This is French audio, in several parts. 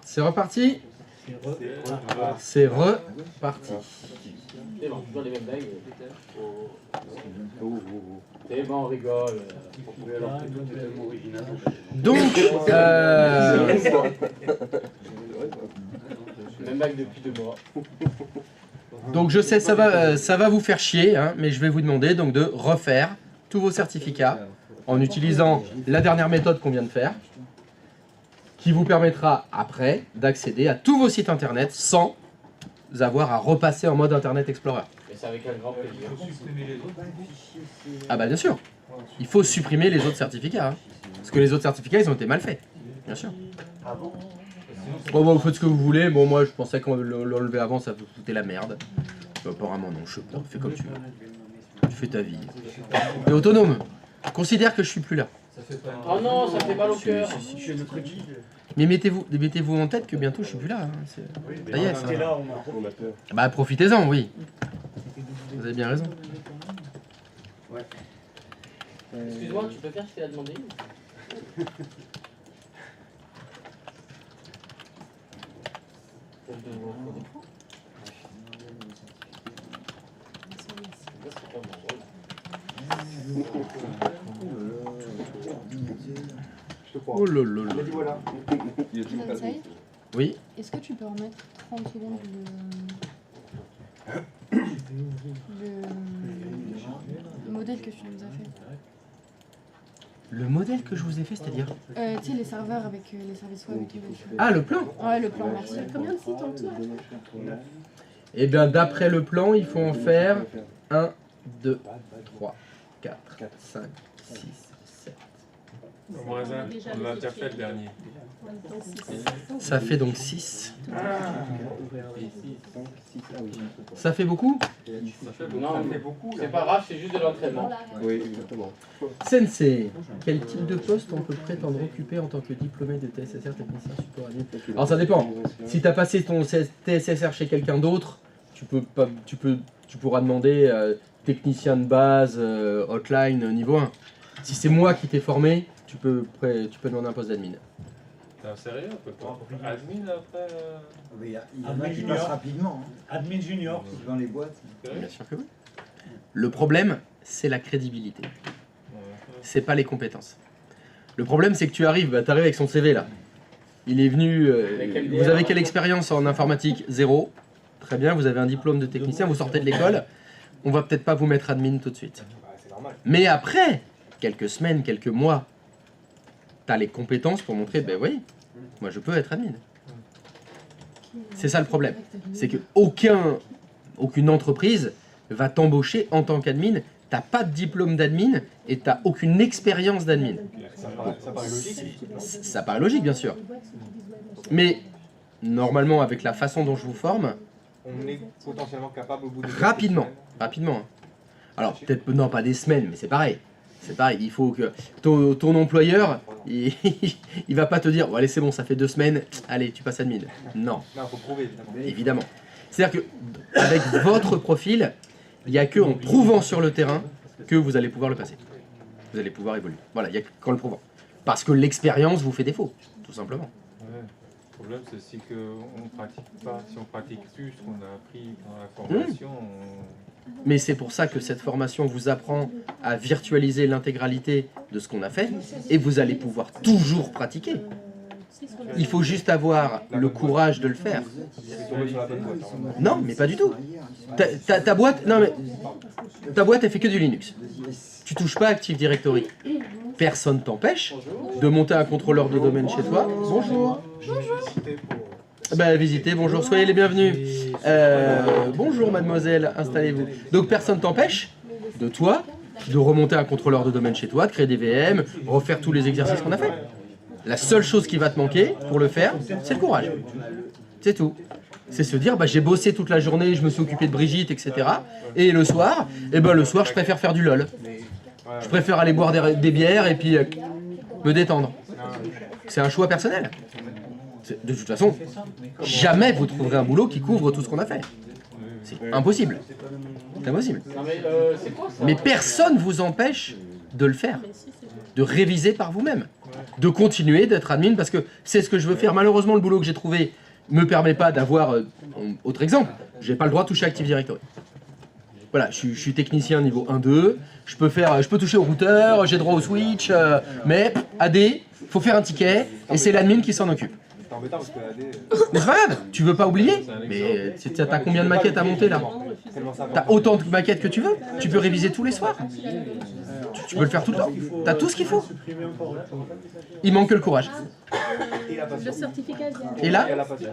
C'est reparti. C'est reparti. C'est bon, toujours les mêmes blagues. C'est bon, on rigole. Donc, Même blague depuis 2 mois. donc je sais, ça va vous faire chier, hein, mais je vais vous demander donc de refaire tous vos certificats en utilisant la dernière méthode qu'on vient de faire, qui vous permettra après d'accéder à tous vos sites internet sans avoir à repasser en mode Internet Explorer. Et c'est avec un grand plaisir. Ah bah bien sûr, il faut supprimer les autres certificats, hein, parce que les autres certificats ils ont été mal faits, bien sûr. Bon, vous faites ce que vous voulez, bon moi je pensais qu'on l'enlevait avant, ça vous foutait la merde. Apparemment non, je sais pas, fais comme tu veux. Tu fais ta vie. T'es autonome, considère que je suis plus là. Oh non, ça fait mal au cœur. Mais mettez-vous en tête que bientôt je suis plus là. Hein. Ça y est, ça. Bah profitez-en, oui. Vous avez bien raison. Excuse-moi, tu peux faire ce qu'elle a demandé? Oh là là là. Oui. Est-ce que tu peux remettre 30 secondes le modèle que tu nous as fait? Le modèle que je vous ai fait, c'est-à-dire Tu sais, les serveurs avec les services web et tout. Ah, le plan. Ouais, le plan, merci. Combien de sites en tout? Eh bien, d'après le plan, il faut en faire 1, 2, 3, 4, 5, 6, 7. On l'a déjà fait le dernier. Ça fait donc 6. Ça fait beaucoup? Non, c'est pas grave, c'est juste de l'entraînement. Oui, exactement. Sensei, quel type de poste on peut prétendre occuper en tant que diplômé de TSSR technicien support admin? Alors ça dépend. Si tu as passé ton TSSR chez quelqu'un d'autre, tu pourras demander technicien de base, hotline, niveau 1. Si c'est moi qui t'ai formé, tu peux demander un poste d'admin. T'es sérieux? On peut pas admin après Il y en a qui passent rapidement. Admin junior. Dans les boîtes. Bien sûr que oui. Le problème, c'est la crédibilité. C'est pas les compétences. Le problème, c'est que tu arrives avec son CV là. Il est venu. Vous avez quelle expérience en informatique? 0. Très bien, vous avez un diplôme de technicien, vous sortez de l'école. On va peut-être pas vous mettre admin tout de suite. Mais après, quelques semaines, quelques mois, tu as les compétences pour montrer, ben oui, moi je peux être admin. C'est ça le problème. C'est que aucune entreprise va t'embaucher en tant qu'admin. T'as pas de diplôme d'admin et t'as aucune expérience d'admin. Ça paraît logique. Ça paraît logique, bien sûr. Mais normalement, avec la façon dont je vous forme, On est potentiellement capable au bout de rapidement. Hein. Alors peut-être non pas des semaines, mais c'est pareil. C'est pareil. Il faut que ton employeur, il va pas te dire, bon, allez c'est bon, ça fait 2 semaines, allez tu passes admin. Non. Non, faut prouver Évidemment. C'est-à-dire que avec votre profil, il n'y a que en prouvant sur le terrain que vous allez pouvoir le passer. Vous allez pouvoir évoluer. Voilà, il n'y a qu'en le prouvant. Parce que l'expérience vous fait défaut, tout simplement. Ouais. Le problème, c'est si on pratique pas, si on pratique plus ce qu'on a appris dans la formation. Mais c'est pour ça que cette formation vous apprend à virtualiser l'intégralité de ce qu'on a fait et vous allez pouvoir toujours pratiquer. Il faut juste avoir le courage de le faire. Non, mais pas du tout. Ta boîte, non mais ta boîte elle fait que du Linux. Tu touches pas Active Directory. Personne t'empêche de monter un contrôleur de domaine chez toi. Bonjour. Visitez, bonjour, soyez les bienvenus. Bonjour mademoiselle, installez-vous. Donc personne t'empêche de toi de remonter un contrôleur de domaine chez toi, de créer des VM, refaire tous les exercices qu'on a fait. La seule chose qui va te manquer pour le faire, c'est le courage. C'est tout. C'est se dire, j'ai bossé toute la journée, je me suis occupé de Brigitte, etc. Et le soir, je préfère faire du LOL. Je préfère aller boire des bières et puis me détendre. C'est un choix personnel. De toute façon, jamais vous trouverez un boulot qui couvre tout ce qu'on a fait. C'est impossible. C'est impossible. C'est quoi ça? Mais personne ne vous empêche de le faire, de réviser par vous-même. de continuer d'être admin parce que c'est ce que je veux faire. Malheureusement, le boulot que j'ai trouvé me permet pas d'avoir... autre exemple, j'ai pas le droit de toucher Active Directory. Voilà, je suis technicien niveau 1-2, je peux toucher au routeur, j'ai droit au switch, mais AD, faut faire un ticket et c'est l'admin qui s'en occupe. C'est embêtant parce que AD. Mais c'est pas grave, tu veux pas oublier? Mais t'as combien de maquettes à monter là? T'as autant de maquettes que tu veux, tu peux réviser tous les soirs. Tu peux le faire tout le temps, t'as tout ce qu'il faut. Il manque que le courage. Le certificat vient. Et là, la passion.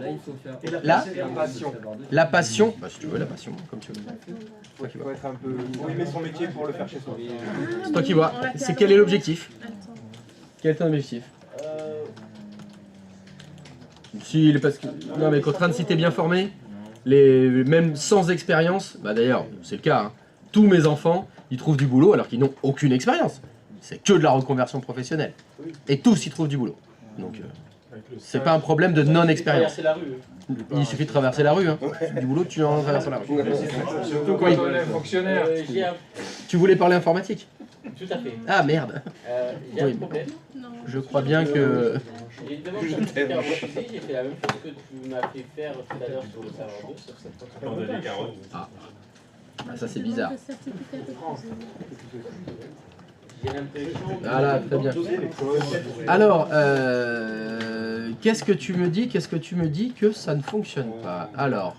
là, La passion. la passion, bah si tu veux la passion, comme tu veux. Il faut être un peu. Faut aimer son métier pour le faire chez soi. C'est toi qui vois. C'est quel est l'objectif? Quel est ton objectif? Si, parce que non mais Cotran, si t'es bien formé, même sans expérience, bah d'ailleurs c'est le cas. Hein, tous mes enfants, ils trouvent du boulot alors qu'ils n'ont aucune expérience. C'est que de la reconversion professionnelle. Et tous ils trouvent du boulot. Donc c'est pas un problème de non-expérience. Il suffit de traverser la rue. Hein. Du boulot, tu en traverses la rue. Surtout quand on est fonctionnaire. Tu voulais parler informatique? Tout à fait. Ah merde. Il y a Oui. un problème. Je crois bien que... J'ai une demande de certificat refusée, j'ai fait la même chose que tu m'as fait faire tout à l'heure sur le serveur 2, sur cette plateforme. Ah, ça c'est bizarre. J'ai l'impression que... Voilà, très bien. Alors, qu'est-ce que tu me dis? Qu'est-ce que tu me dis que ça ne fonctionne pas? Alors,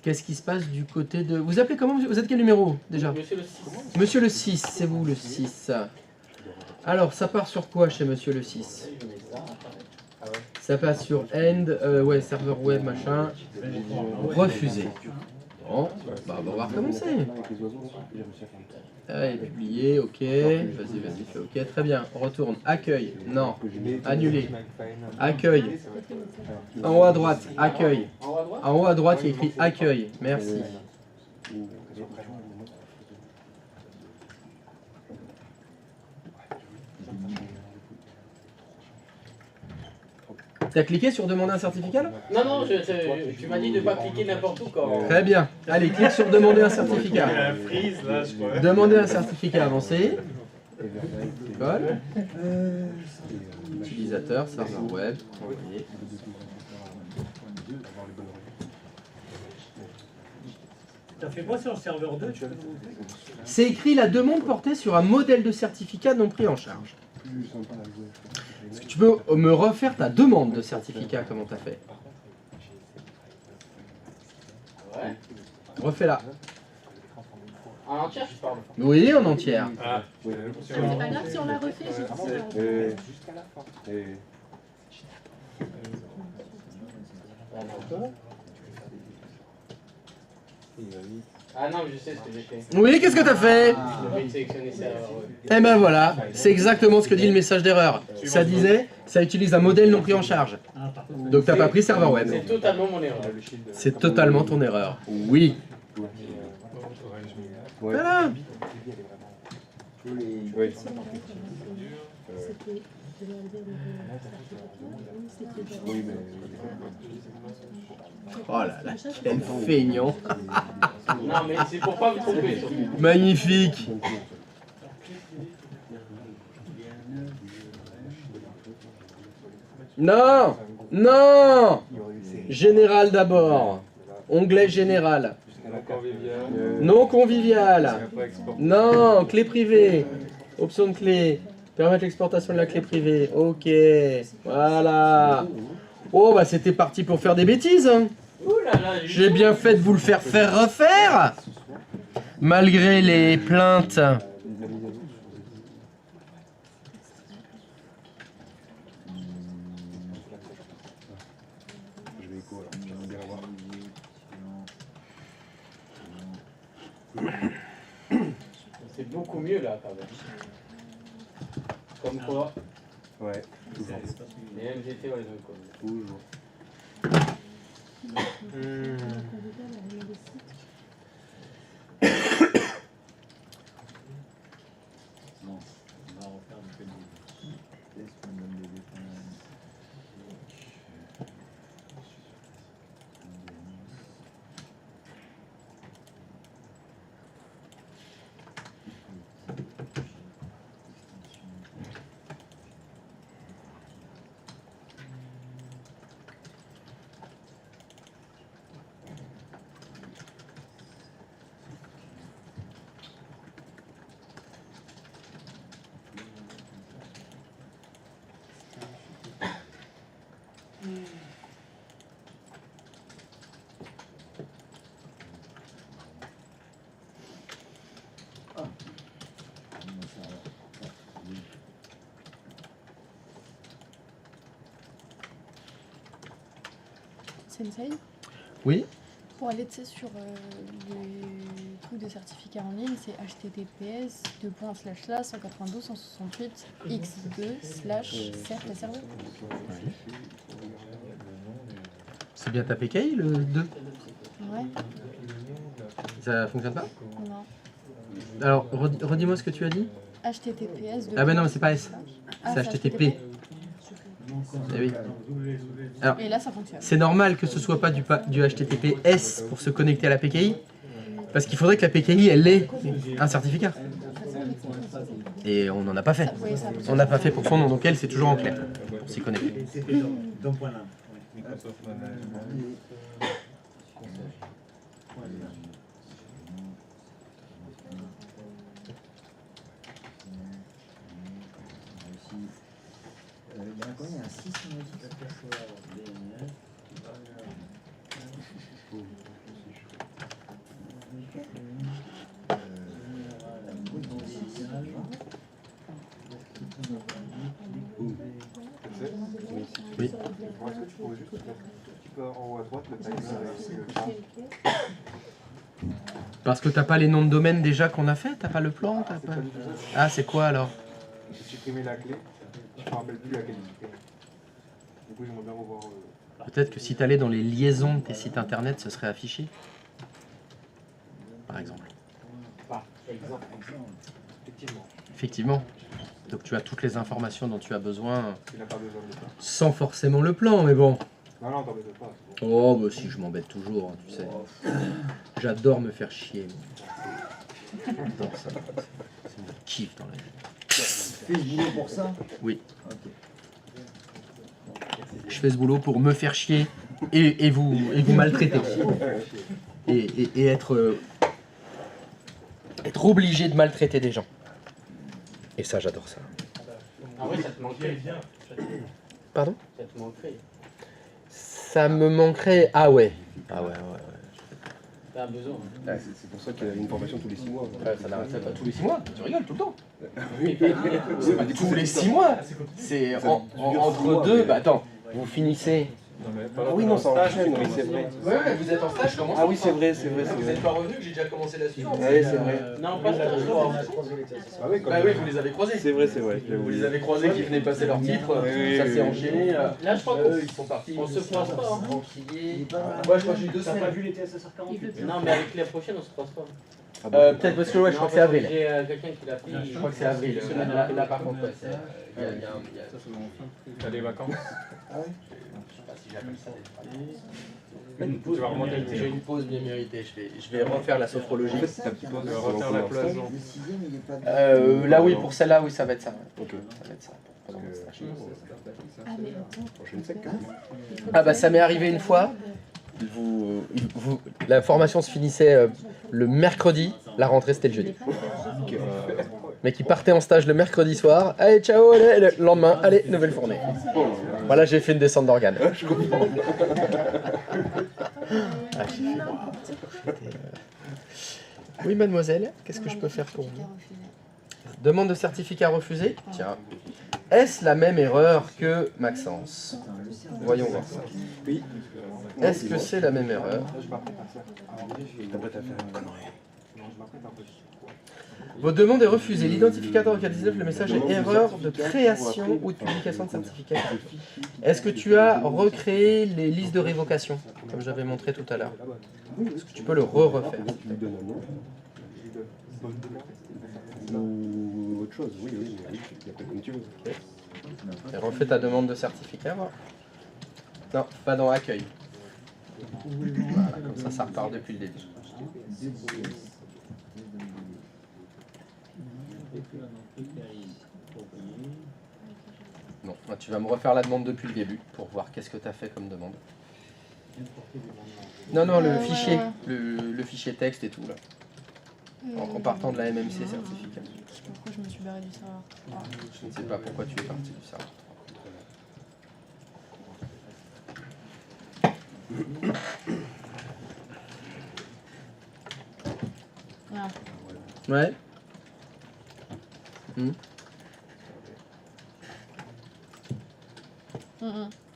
qu'est-ce qui se passe du côté de... Vous appelez comment? Vous êtes quel numéro déjà? Monsieur le 6. Monsieur le 6, c'est vous le 6. Alors, ça part sur quoi chez Monsieur le 6? Ça passe sur end, ouais, serveur web, machin. Refusé. Bon, bah on va recommencer. Allez, publier, ok. Vas-y, fais ok. Très bien, on retourne. Accueil, non. Annulé. Accueil. En haut à droite, accueil. En haut à droite, il y a écrit accueil. Merci. T'as cliqué sur demander un certificat là? Non, non, tu m'as dit de ne pas cliquer n'importe où quand... Très bien. Allez, clique sur demander un certificat. Demander un certificat avancé. École. Utilisateur, serveur web. Envoyer. T'as fait quoi sur le serveur 2? C'est écrit la demande portée sur un modèle de certificat non pris en charge. Est-ce que tu peux me refaire ta demande de certificat, comment t'as fait? Ouais. Refais-la. En entière, je parle. Oui, en entière. C'est pas grave si on la refait, j'ai dit Ah non, je sais ce que j'ai fait. Oui, qu'est-ce que t'as fait? Je vais sélectionner serveur web. Eh ben voilà, c'est exactement ce que dit le message d'erreur. Ça disait, ça utilise un modèle non pris en charge. Donc t'as pas pris serveur web. C'est totalement mon erreur. C'est totalement ton erreur. Oui. Voilà. Oh là là, quel feignant. Non, mais c'est pour pas me tromper surtout. Magnifique. Non, non. Général d'abord. Onglet général. Non convivial. Non, clé privée. Option de clé. Permettre l'exportation de la clé privée. Ok. Voilà. Oh bah c'était parti pour faire des bêtises. Hein. J'ai bien fait de vous le faire refaire. Malgré les plaintes. C'est beaucoup mieux là quand même. Comme quoi, Ouais, toujours. les MGT on les donne comme. Toujours. Sensei, Oui. pour aller sur les trucs de certificat en ligne, c'est https 168x2/cert-serveur. C'est bien ta PKI le 2? Ouais, Ça fonctionne pas? non. Alors, redis-moi ce que tu as dit. https. Ah ben non, mais c'est pas S. Ah, C'est HTTP. Eh oui. Alors, Et là, ça fonctionne. c'est normal que ce soit pas du HTTPS pour se connecter à la PKI, parce qu'il faudrait que la PKI, elle ait un certificat. Et on n'en a pas fait. Oui, ça On n'a pas fait pour son nom, donc elle, c'est toujours en clair pour s'y connecter. D'un point là. Microsoft Management. Il y en a combien? Il y a 6 on a dit. Oui. Est-ce que tu pourrais juste mettre un petit peu en haut à droite le timer avec le Parce que t'as pas les noms de domaine déjà qu'on a fait. T'as pas le plan, t'as pas... Ah, c'est quoi alors? J'ai supprimé la clé, je ne me rappelle plus laquelle j'ai supprimée. Du coup, j'aimerais bien revoir. Peut-être que si t'allais dans les liaisons de tes sites internet, ce serait affiché. Par exemple. Par exemple, effectivement. Effectivement. Donc tu as toutes les informations dont tu as besoin, Il n'a pas besoin de ça. sans forcément le plan, mais bon. Non, non, t'en besoin pas. Oh, bah si, je m'embête toujours, hein, tu sais. J'adore me faire chier. moi. J'adore ça. C'est mon kiff dans la vie. Tu fais ce boulot pour ça? Oui. Ok. Je fais ce boulot pour me faire chier et vous maltraiter. Et être obligé de maltraiter des gens. Et ça, j'adore ça. Ah ouais, ça te manquerait. Pardon? Ça te manquerait. Ça me manquerait... Ah ouais. Ah ouais. T'as besoin. C'est pour ça qu'il y a une formation tous les 6 mois. Ça n'arrête pas tous les 6 mois. Tu rigoles tout le temps. Oui, C'est pas tous les 6 mois. C'est entre deux. Bah attends, vous finissez... Non, mais Ah oui, non, ça enchaîne, oui, c'est vrai. Ouais, vous êtes en stage, comment Ah oui, c'est vrai, c'est vrai. Vous n'êtes pas revenu que j'ai déjà commencé la suite. Oui, c'est vrai. non, pas ça. Ah oui, Bah oui, vous les avez croisés. C'est vrai, c'est vrai. Vous les avez croisés qui venaient passer leur titre, Oui, ça oui, s'est oui. enchaîné. Là, je crois Ils sont partis. qu'on se croise pas. Hein. Tranquillés. Ouais, je crois que j'ai eu 2 T'as pas semaines. vu les TSSR 48? Non, mais avec la prochaine, on se croise pas. Peut-être parce que ouais, je crois que c'est avril. J'ai quelqu'un qui l'a fait. Je crois que c'est avril. Là par contre, ouais, c'est... Il y a... T'as des vacances? Je sais pas si j'appelle ça des vacances. Tu vas remonter le J'ai une pause bien méritée. Je vais refaire la sophrologie. Ta petite pause, refaire la place. Le sixième, il est pas de... Là oui, pour celle-là, oui, ça va être ça. Ok. Ça va être ça. Parce que Ah, mais attends. prochaine sec, quand même. Ah bah ça m'est arrivé une fois. La formation se finissait le mercredi, la rentrée c'était le jeudi. Mais qui partait en stage le mercredi soir, allez ciao, allez, le lendemain, allez, nouvelle fournée. Voilà, j'ai fait une descente d'organes. Je comprends. Ah, j'ai fait- Oui mademoiselle, qu'est-ce que je peux faire pour vous? Demande de certificat refusé. Tiens. Est-ce la même erreur que Maxence? Voyons voir ça. Oui. Est-ce que c'est la même erreur? Je m'apprête à ça. T'apprêtes à faire une connerie. Non, je m'apprête à faire. Votre demande est refusée. L'identificateur auquel 19, le message est erreur de création ou de publication de certificat. Est-ce que tu as recréé les listes de révocation, comme j'avais montré tout à l'heure? Est-ce que tu peux le refaire? Tu lui donnes un nom. Ou autre chose, oui, oui, il y a pas comme tu veux. Et refais ta demande de certificat. Voilà. Non, pas dans accueil. Voilà, comme ça repart depuis le début. Non, tu vas me refaire la demande depuis le début pour voir qu'est-ce que tu as fait comme demande. Non, non, le fichier, le fichier texte et tout là. En partant de la MMC certificat. Je sais pas pourquoi je me suis barré du serveur. Je ne sais pas pourquoi tu es parti du serveur. Ah. Ouais.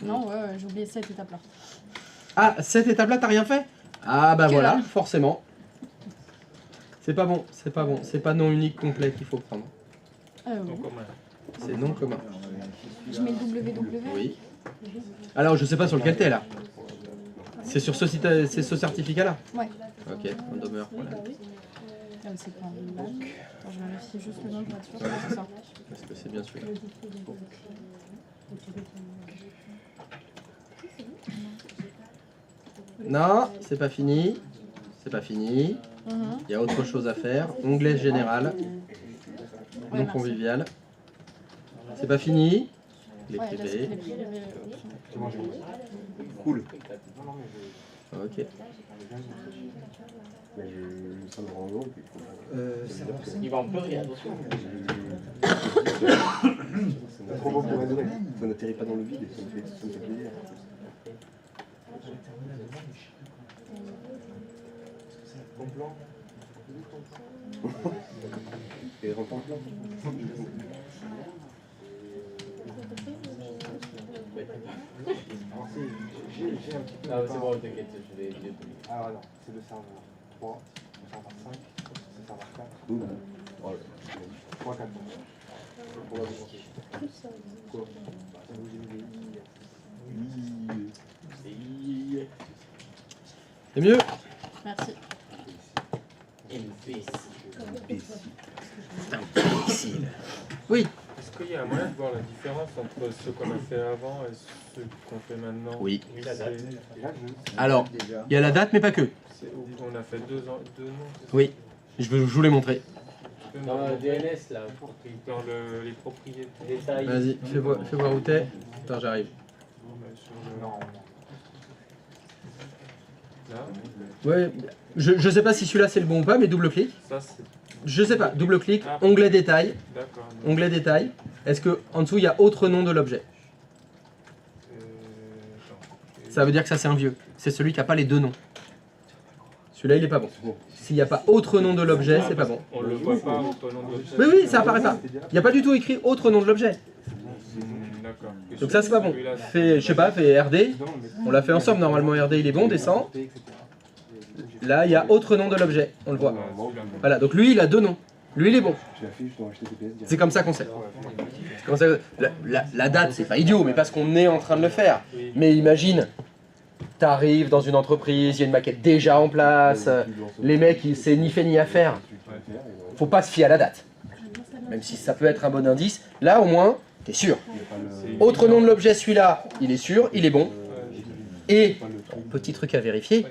Non, ouais, j'ai oublié cette étape-là. Ah, cette étape-là, t'as rien fait? Ah bah Que voilà, dalle. forcément. C'est pas bon, c'est pas bon. C'est pas non unique complet qu'il faut prendre. Donc, Oui. comment C'est non commun. Je mets le WW. Oui. Alors, je sais pas sur lequel t'es là. C'est sur c'est ce certificat-là? Ouais. Ok, on demeure. Voilà. Ah, c'est pas un bac. Attends, je vérifie juste le nom pour être sûr que c'est ça. Parce que c'est bien celui-là. Non, c'est pas fini. C'est pas fini. Mhm. Il y a autre chose à faire. Onglet général. Ouais, Non merci. convivial. C'est pas fini. Les Ouais, là, c'est privés. les privés, option. Cool. Ok. Mais ça me rend heureux. Puis il faut- Ça va, ça Il va en pleurer, attention. Trop beau pour être vrai. Ça n'atterrit pas dans le vide et ça me fait plaisir. Ton plan. Et rentre en plan. Alors, j'ai un petit peu. Ah, c'est bon, t'inquiète, je vais. Ah, alors, c'est le serveur 3, le serveur 5, le serveur 4, Boum. Oh là. 3, 4. Pour la bloquer. Quoi Bah, ça nous dit C'est mieux. Merci. Oui. Est-ce qu'il y a un moyen de voir la différence entre ce qu'on a fait avant et ce qu'on fait maintenant? Oui. Oui, la date. Alors, déjà. il y a la date, mais pas que. On a fait deux noms. Oui. Je vous les montrer. Dans le DNS, là, Dans les propriétés. détails. Vas-y, fais voir où t'es. Attends, j'arrive. Non, Là, Ouais. Je sais pas si celui-là c'est le bon ou pas, mais double-clic. ça c'est. Je sais pas. Double-clic. Onglet détail. D'accord. Onglet détail. Est-ce que en dessous il y a autre nom de l'objet? Ça veut dire que ça c'est un vieux. C'est celui qui a pas les deux noms. Celui-là il est pas bon. S'il n'y a pas autre nom de l'objet, c'est pas bon. On le voit pas au nom de l'objet. Oui, oui, ça apparaît pas. Il n'y a pas du tout écrit autre nom de l'objet. D'accord. Donc ça c'est pas bon. Fais, je sais pas, fais RD. On l'a fait ensemble normalement. RD il est bon, descend. Là il y a autre nom de l'objet. On le voit. Voilà. Donc lui il a deux noms. Lui il est bon. J'ai la fiche dans HTTPS direct. C'est comme ça qu'on sait. C'est comme ça que- la date c'est pas idiot, mais parce qu'on est en train de le faire. Mais imagine, t'arrives dans une entreprise, il y a une maquette déjà en place. Les mecs, c'est ni fait ni à faire. Faut pas se fier à la date. Même si ça peut être un bon indice. Là, au moins, t'es sûr. Autre nom de l'objet, celui-là, il est sûr, il est bon. Et, petit truc à vérifier,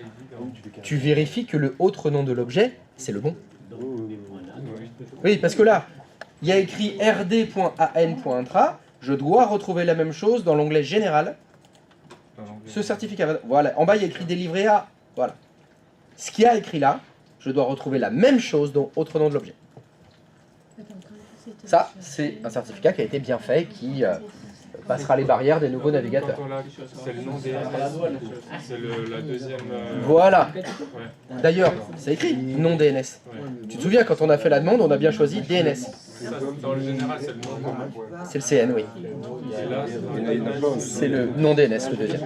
tu vérifies que le autre nom de l'objet, c'est le bon. Oui, parce que là, il y a écrit rd.an.intra. Je dois retrouver la même chose dans l'onglet général. Ce certificat, voilà. En bas, il y a écrit délivré à. Voilà. Ce qu'il y a écrit là, je dois retrouver la même chose dans autre nom de l'objet. Ça, c'est un certificat qui a été bien fait, qui passera les barrières des nouveaux navigateurs. C'est le nom des c'est la deuxième. Voilà. Ouais. D'ailleurs, c'est écrit non DNS. Ouais. Tu te souviens, quand on a fait la demande, on a bien choisi DNS. Ça, dans le général, c'est le nom commun. C'est le CN, oui. Et là, C'est le non DNS, le deuxième.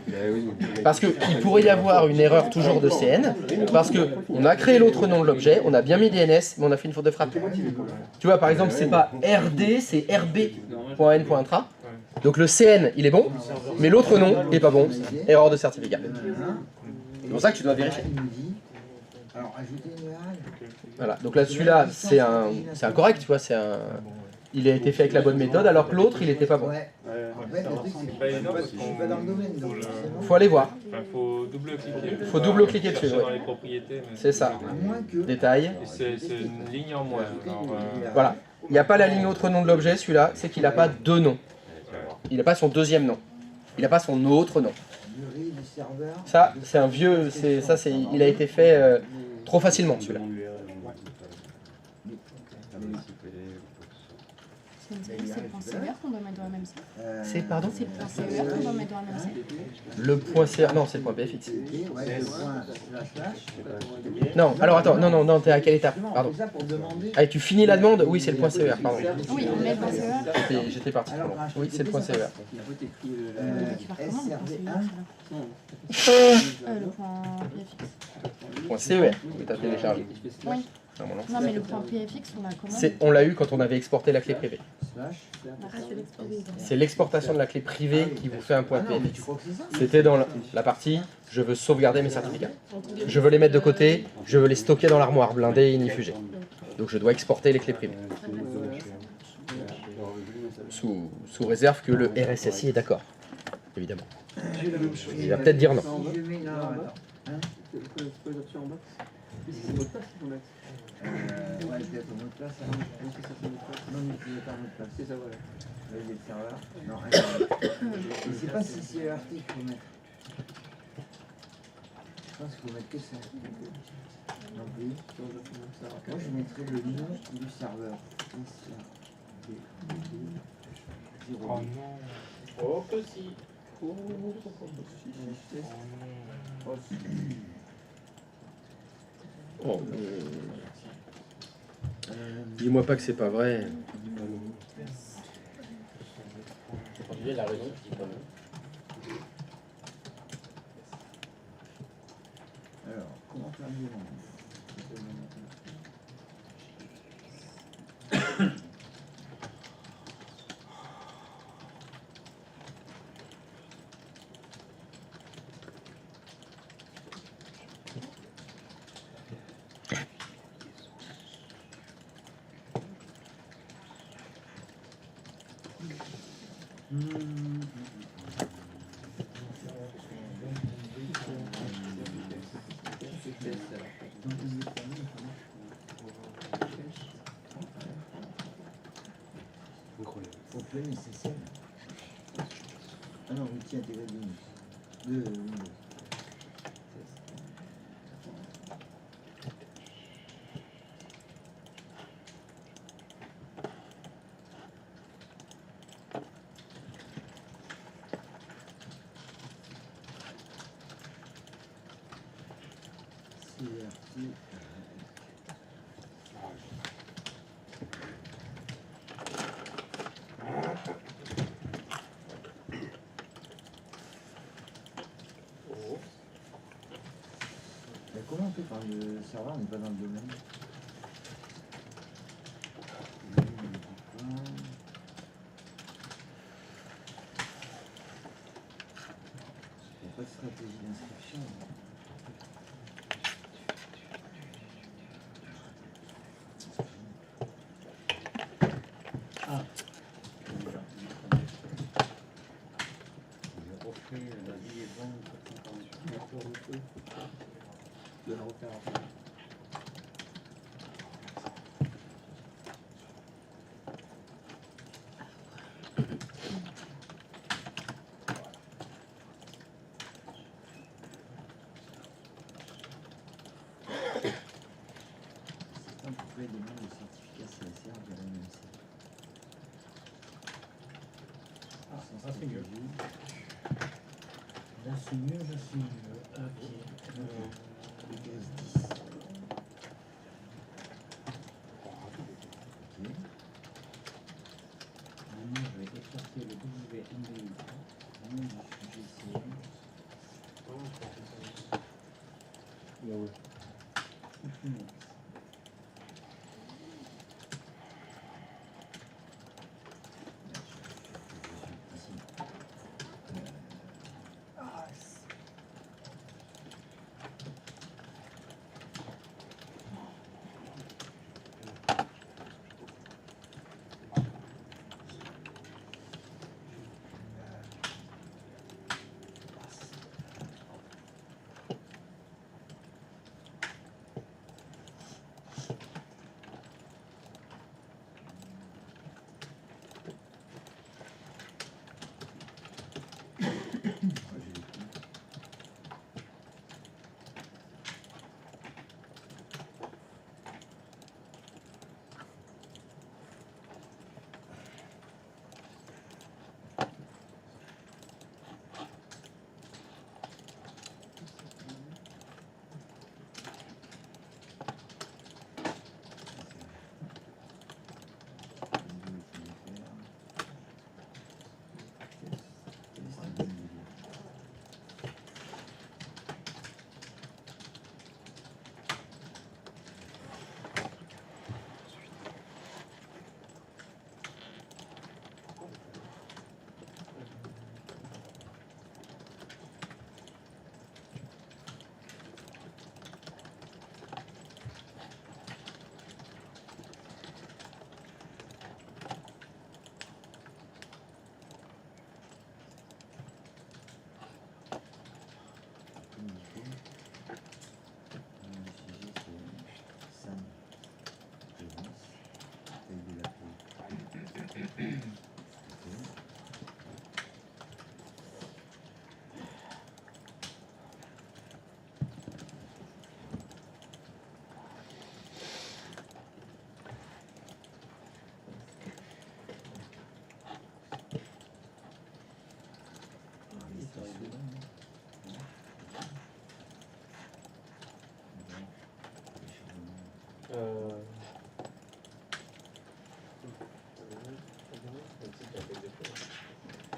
Eh oui. Parce qu'il pourrait y avoir une erreur toujours de CN, parce que on a créé l'autre nom de l'objet, on a bien mis DNS, mais on a fait une faute de frappe. Tu vois, par exemple, c'est pas RD, c'est RB.n.intra. Donc le CN, il est bon, mais l'autre nom est pas bon. Erreur de certificat. C'est pour ça que tu dois vérifier. Il nous dit, alors ajouter une URL. Voilà. Donc là, celui-là, c'est un correct, tu vois, il a été fait avec la bonne méthode, alors que l'autre, il était pas bon. Ouais. En fait, le truc, c'est que pas je évident parce suis pas dans le domaine, donc faut le- forcément, Faut aller voir. faut double-cliquer. Faut double-cliquer dessus, Chercher ouais. dans les propriétés. mais- C'est ça. à moins que... Détail. Et c'est une ligne en moins. Alors, Voilà. Il n'y a pas la ligne autre nom de l'objet, celui-là, c'est qu'il n'a pas deux noms. Il n'a pas son deuxième nom. Il n'a pas son autre nom. Durée du serveur. Ça, c'est un vieux. Il a été fait trop facilement, celui-là. C'est le point CER qu'on doit mettre dans la même salle. C'est, pardon? C'est le point CER qu'on doit mettre dans la même salle. Le point CA, non, c'est le point PFX. Ouais, le point slash. Non, alors attends, non, t'es à quelle étape? Pardon. C'est ça pour demander. Ah, tu finis la demande? Oui, c'est le point CER, pardon. Oui, on met le point CER. J'étais parti. Pardon. Oui, c'est le point CER. Tu vas comment le point CER le point PFX. Point CER, que t'as téléchargé. Oui. Non, non. Non, mais le point PFX, on a comment? On l'a eu quand on avait exporté la clé privée. Slash. C'est l'exportation de la clé privée qui vous fait un point Ah non, mais tu PFX. crois que c'est ça? C'était dans la partie je veux sauvegarder mes certificats. Je veux les mettre de côté, je veux les stocker dans l'armoire blindée et inifugée. Donc je dois exporter les clés privées. Sous réserve que le RSSI est d'accord, évidemment. Il va peut-être dire non. Si je mets là, attends. Hein ouais, peut-être au mot de passe. Non, mais tu veux pas mot de passe. C'est ça, voilà. Là, il est le serveur. Non, je ne sais pas si c'est l'article qu'il faut mettre. Je pense qu'il faut mettre que ça. Non plus. Moi, je mettrais le nom du serveur. Oh non. Oh que si. Oh. Dis-moi pas que c'est pas vrai. Aujourd'hui, elle a raison, je dis quand même. Alors, comment faire une demande? Faut peu nécessaire. Ah non, outil intégré de Linux. De Windows. CRT. Mais comment on fait quand le serveur n'est pas dans le domaine? Il n'y a pas de stratégie d'inscription. Pourquoi il demande le certificat CSR de la MMC? Ça c'est mieux. Là c'est mieux, là c'est mieux. Ok. BTS 10. Ok. Maintenant je vais exporter le WMBI. Nom du sujet CM.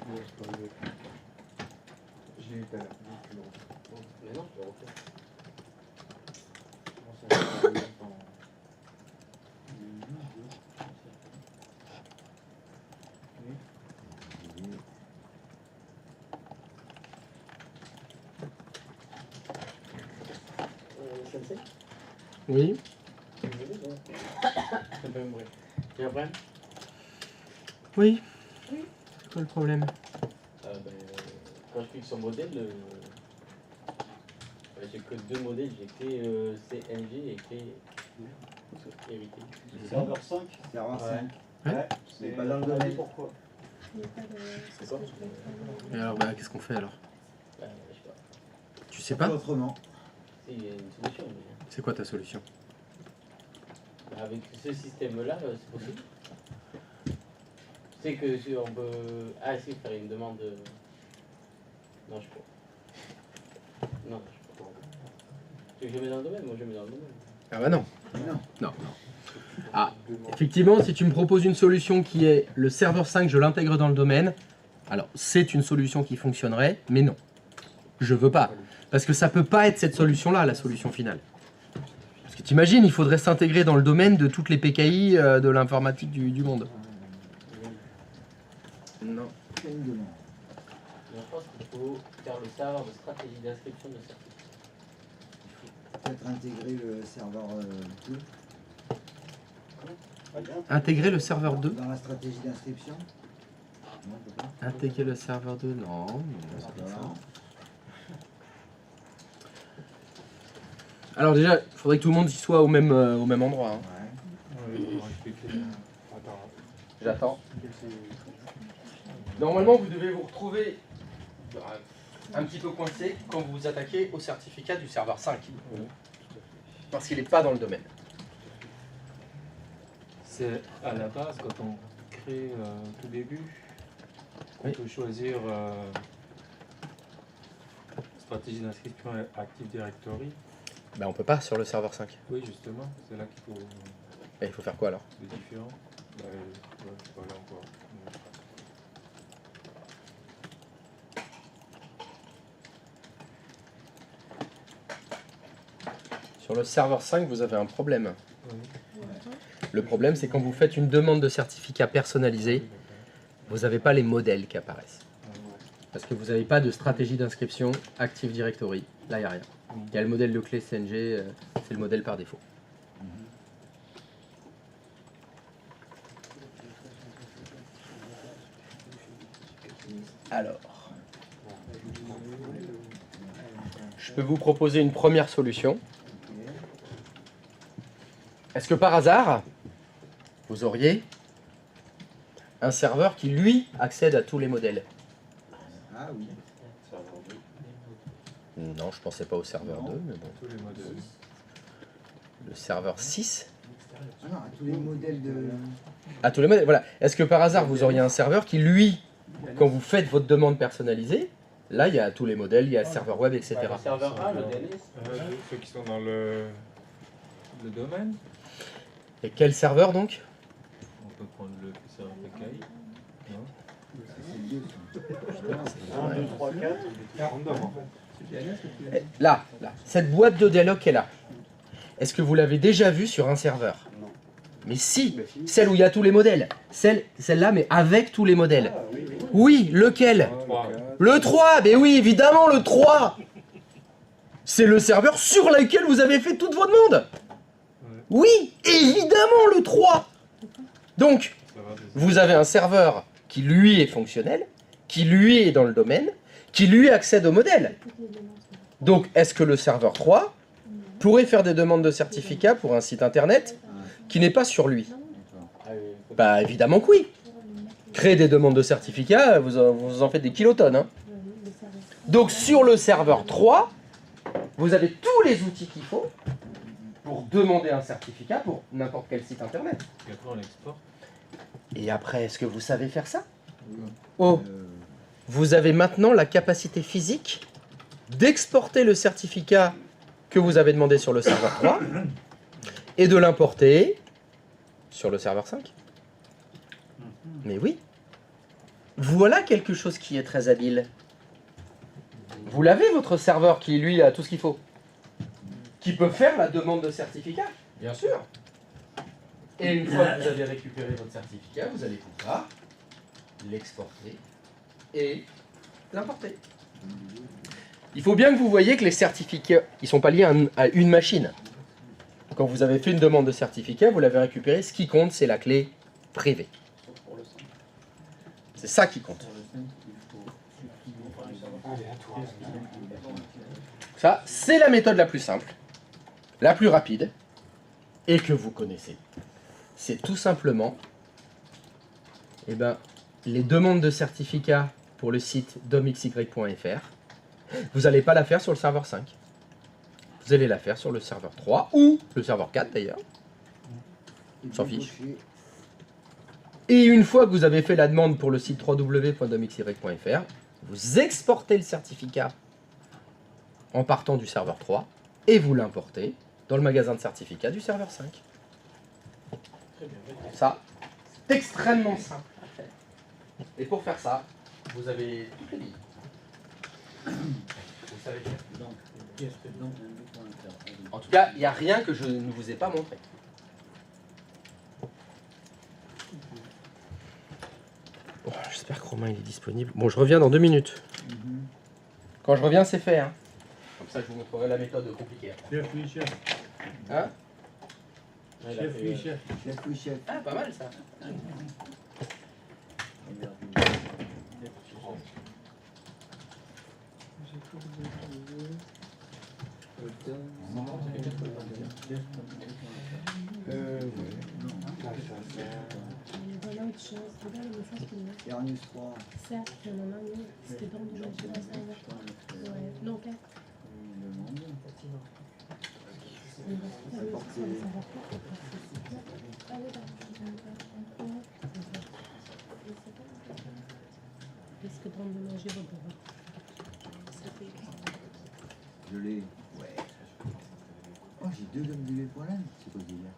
Je l'ai eu tout à l'heure. Mais non, je le refais. Sensei? Oui. J'ai un problème? Oui. C'est quoi le problème? Quand je clique sur modèle, j'ai que deux modèles, j'ai clé CNG et clé hérité. Serveur 5. Serveur 5. Ouais. C'est pas dans le domaine. Pourquoi? Il n'y a pas de. C'est quoi? Et alors, bah, qu'est-ce qu'on fait alors? Je sais pas. Tu sais pas? Autrement. Il y a une solution. Mais... C'est quoi ta solution? Avec ce système-là, c'est possible. C'est que si on peut. Ah, si, faire une demande. Non, je peux. Non, je peux pas. Tu veux que je mets dans le domaine? Moi, je mets dans le domaine. Ah bah non. Non. Non. Ah, effectivement, si tu me proposes une solution qui est le serveur 5, je l'intègre dans le domaine, alors c'est une solution qui fonctionnerait, mais non. Je veux pas. Parce que ça peut pas être cette solution-là, la solution finale. Parce que t'imagines, il faudrait s'intégrer dans le domaine de toutes les PKI de l'informatique du monde. Non. C'est une demande. Je pense qu'il faut faire le serveur de stratégie d'inscription de certificat. Peut-être intégrer le serveur 2 Intégrer le serveur 2. dans la stratégie d'inscription. Non, on peut pas. Intégrer le serveur 2, non. C'est pas ça. Alors déjà, il faudrait que tout le monde y soit au même endroit. Hein. Ouais. J'attends. Normalement, vous devez vous retrouver un petit peu coincé quand vous vous attaquez au certificat du serveur 5. Parce qu'il n'est pas dans le domaine. C'est à la base, quand on crée tout début, qu'on Oui. peut choisir stratégie d'inscription Active Directory. Ben, on peut pas sur le serveur 5. Oui, justement, c'est là qu'il faut Et il faut faire quoi alors? des différents. Ouais, je peux aller encore. Sur le serveur 5, vous avez un problème. Oui. Le problème, c'est quand vous faites une demande de certificat personnalisé, vous n'avez pas les modèles qui apparaissent. Parce que vous n'avez pas de stratégie d'inscription Active Directory. Là, il n'y a rien. Il y a le modèle de clé CNG, c'est le modèle par défaut. Alors, je peux vous proposer une première solution. Est-ce que par hasard, vous auriez un serveur qui, lui, accède à tous les modèles? Ah oui. Non, je pensais pas au serveur 2, mais bon. Tous les modèles. Le serveur 6? Ah non, à tous les modèles de. À tous les modèles, voilà. Est-ce que par hasard, vous auriez un serveur qui, lui, quand vous faites votre demande personnalisée, là, il y a tous les modèles, il y a le serveur web, etc. Le serveur 1, le DNS. Ceux qui sont dans le domaine, Et quel serveur, donc? on peut prendre le serveur PKI. Non? C'est 1, 2, 3, 4. Random en fait. Là, cette boîte de dialogue qui est là. Est-ce que vous l'avez déjà vue sur un serveur? Non. Mais si, celle où il y a tous les modèles. Celle-là, mais avec tous les modèles. Ah oui, oui. Oui, lequel? Le 3, mais oui, évidemment, le 3. C'est le serveur sur lequel vous avez fait toute votre demande. Oui, évidemment, le 3. Donc, Ça va, vous avez un serveur qui, lui, est fonctionnel, qui, lui, est dans le domaine, qui, lui, accède au modèle. Donc, est-ce que le serveur 3 pourrait faire des demandes de certificats pour un site internet qui n'est pas sur lui? Ah oui, Bah, évidemment que oui. Créer des demandes de certificats, vous en faites des kilotonnes. Hein. Donc, sur le serveur 3, vous avez tous les outils qu'il faut pour demander un certificat pour n'importe quel site internet. Et après, on l'exporte. Et après, est-ce que vous savez faire ça? Oh, vous avez maintenant la capacité physique d'exporter le certificat que vous avez demandé sur le serveur 3 et de l'importer sur le serveur 5. Mais oui. Voilà quelque chose qui est très habile. Vous l'avez, votre serveur, qui lui a tout ce qu'il faut. Qui peut faire la demande de certificat, bien sûr. Et une fois que vous avez récupéré votre certificat, vous allez pouvoir l'exporter et l'importer. Il faut bien que vous voyez que les certificats, ils ne sont pas liés à une machine. Quand vous avez fait une demande de certificat, vous l'avez récupéré, ce qui compte, c'est la clé privée. C'est ça qui compte. Ça, c'est la méthode la plus simple, la plus rapide, et que vous connaissez. C'est tout simplement les demandes de certificats pour le site domxy.fr. Vous n'allez pas la faire sur le serveur 5. Vous allez la faire sur le serveur 3 ou le serveur 4 d'ailleurs. On s'en fiche. Et une fois que vous avez fait la demande pour le site www.domxy.fr, vous exportez le certificat en partant du serveur 3 et vous l'importez dans le magasin de certificats du serveur 5. Ça, c'est extrêmement simple à faire. Et pour faire ça, vous avez toutes les billes. Vous savez faire. En tout cas, il n'y a rien que je ne vous ai pas montré. Bon, j'espère que Romain il est disponible. Bon, je reviens dans 2 minutes. Quand je reviens, c'est fait. Hein. Comme ça, je vous montrerai la méthode compliquée. Chef, oui, chef. Hein? Chef, oui, chef. Chef, oui, chef. Ah, pas mal ça. Voilà autre chose. Regarde les choses qu'il y a. Terminus 3. Certes, il y en a un, mais c'était dans le jeu de la serveur. Ouais, non, 4. Risque de manger votre Je l'ai. Ouais. Oh, j'ai 2 WP pour l'âne. C'est quoi ce délire?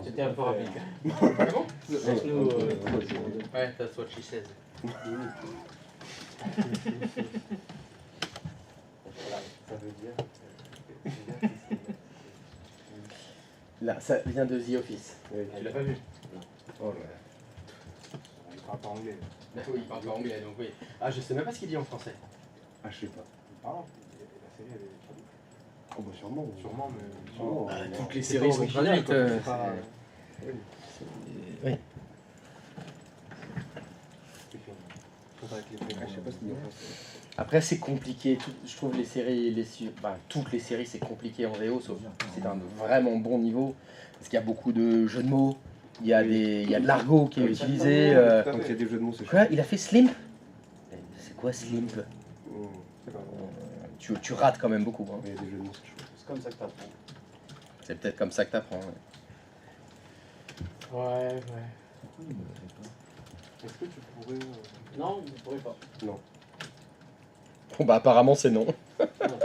C'était un peu rapide. Ah bon? Laisse-nous. Ouais, that's what she says. Ça veut dire. Là, ça vient de The Office. Tu l'as pas vu? Oh là là. Il parle pas anglais. Oui, il parle pas anglais, donc oui. Ah, je sais même pas ce qu'il dit en français. Ah, je sais pas. Pardon. La série, elle est traduite. Oh, bah sûrement. Sûrement, mais. Sûrement. Toutes les C'est séries pas sont original, traduites. quoi, c'est pas- Oui. Faudrait que les Ah, je sais pas ce qu'il dit en français. Après, c'est compliqué. Je trouve les séries, toutes les séries, c'est compliqué en VO, sauf c'est un vraiment bon niveau. Parce qu'il y a beaucoup de jeux de mots, il y a de l'argot qui est utilisé. Quand il y a des jeux de mots, c'est Quoi? Il a fait Slimp? C'est quoi Slimp? C'est pas grave. Tu rates quand même beaucoup. Hein. Il y a des jeux de mots, c'est chaud. C'est comme ça que t'apprends. C'est peut-être comme ça que t'apprends. Ouais. Ouais. Est-ce que tu pourrais. Non, vous ne pourrez pas. Bon, bah, apparemment, c'est non. Non,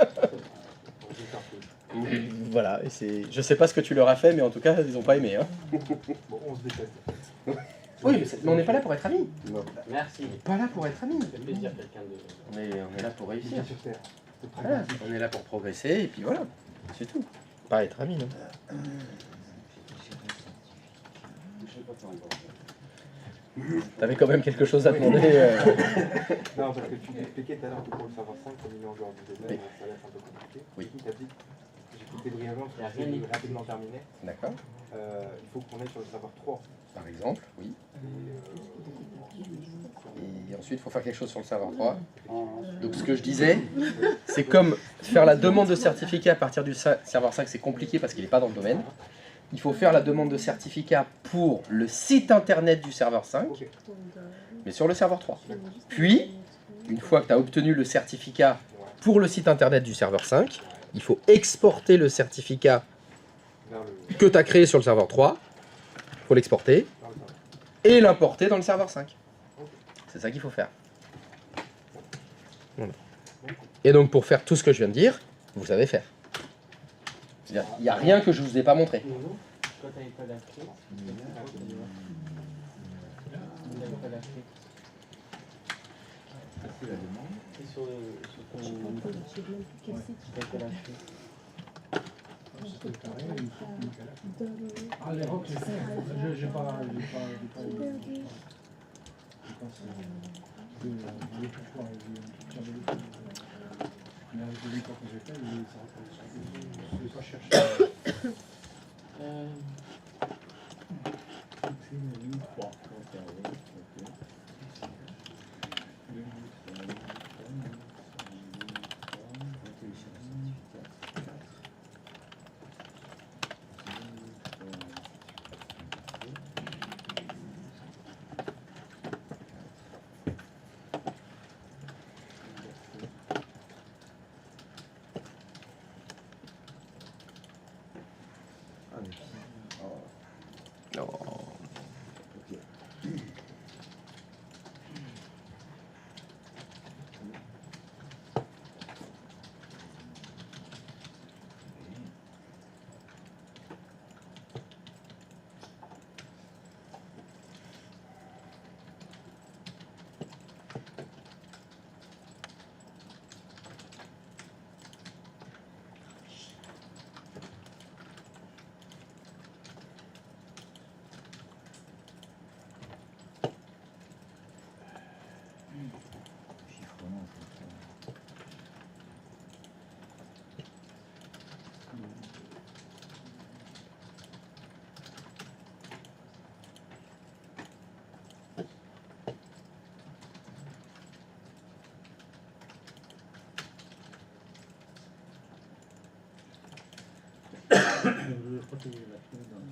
Voilà. Et je sais pas ce que tu leur as fait, mais en tout cas, ils ont pas aimé. Hein. Bon, on se déteste. Oui, mais on n'est pas là pour être amis. Non. Merci. On n'est pas là pour être amis. Ça fait plaisir quelqu'un de. On est là pour réussir. Bien sur Terre. C'est très Voilà, bien. on est là pour progresser, et puis voilà. C'est tout. Pas être amis, non. T'avais quand même quelque chose à demander. Non, parce que tu m'expliquais tout à l'heure que pour le serveur 5, comme il est en dehors du domaine, ça va être un peu compliqué. Oui. Du coup, tu as dit, j'ai écouté brièvement, parce que c'est rapidement terminé. D'accord. Il faut qu'on aille sur le serveur 3. Par exemple, oui. Et ensuite, il faut faire quelque chose sur le serveur 3. Donc ce que je disais, c'est comme faire la demande de certificat à partir du serveur 5, c'est compliqué parce qu'il n'est pas dans le domaine. Il faut faire la demande de certificat pour le site internet du serveur 5, Ok. mais sur le serveur 3. Puis, une fois que tu as obtenu le certificat pour le site internet du serveur 5, il faut exporter le certificat Vers le... que tu as créé sur le serveur 3. Il faut l'exporter vers le serveur. et l'importer dans le serveur 5. C'est ça qu'il faut faire. Voilà. Et donc pour faire tout ce que je viens de dire, vous savez faire. C'est-à-dire, il n'y a rien que je ne vous ai pas montré. Quand t'avais pas la clé, t'avais pas la clé. C'est sur ton... T'avais pas la clé. Ah, les rocs, j'ai pas. Je pense que les touches pas, j'avais les touches. Mais avec les temps que j'ai fait, je vais pas chercher. Ligne 3. Je crois qu'il y a la clé dans...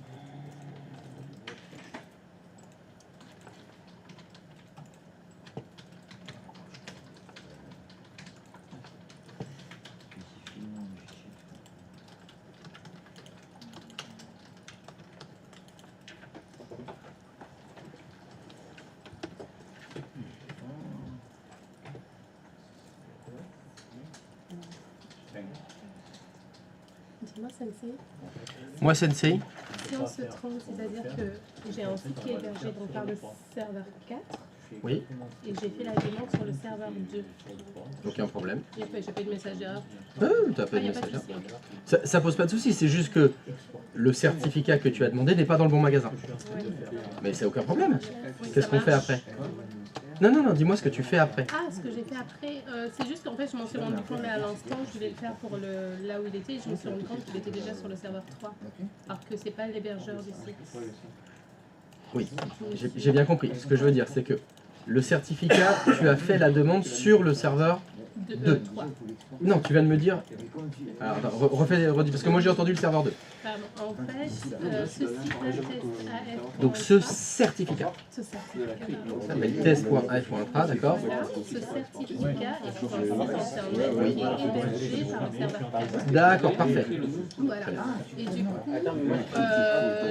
Dis-moi, Sensei, Moi, Sensei, si on se trompe, c'est-à-dire que j'ai un site qui est hébergé donc par le serveur 4 oui, et j'ai fait la demande sur le serveur 2. aucun problème. J'ai pas eu de message d'erreur. T'as pas Ah, de y a pas de message. souci, ok. Ça pose pas de souci, c'est juste que le certificat que tu as demandé n'est pas dans le bon magasin. Ouais. Mais c'est aucun problème. Oui, Qu'est-ce ça qu'on fait marche. après? Non, dis-moi ce que tu fais après. Ah, ce que j'ai fait après, c'est juste qu'en fait, je m'en suis rendu compte, mais à l'instant, je voulais le faire pour là où il était, et je me suis rendu compte qu'il était déjà sur le serveur 3, alors que c'est pas l'hébergeur du site. Oui, j'ai bien compris. Ce que je veux dire, c'est que le certificat, tu as fait la demande sur le serveur 2. 3. Non, tu viens de me dire... Alors, attends, redis, parce que moi j'ai entendu le serveur 2. Pardon. En fait, ce site-là, test.af. Donc ce certificat, Ce certificat, pardon. ça s'appelle test.af.intra, d'accord? Voilà, ce certificat est sur un site internet qui est hébergé par le serveur 4. D'accord, parfait. Voilà. Et du coup,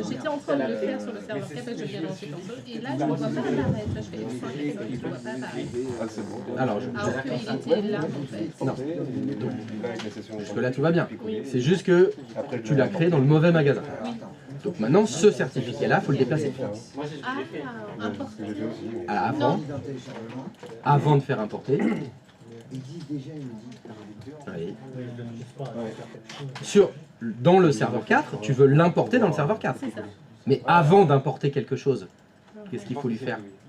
j'étais en train de le faire sur le serveur 4 parce que je viens lancer comme ça. Et là, je ne vois pas apparaître. Là, je fais une fois et je ne vois pas apparaître. Alors, Alors qu'il était là, en fait. non, Avec la session jusque-là tout va bien. C'est juste que tu l'as créé dans le mauvais magasin. Donc maintenant, ce certificat-là, il faut le déplacer. Moi, c'est ce que Ah, j'ai fait. important. Alors, avant de faire importer, Ils disent déjà, ils disent. allez, dans le serveur 4, tu veux l'importer dans le serveur 4. C'est ça. Mais avant d'importer quelque chose, qu'est-ce qu'il faut lui faire?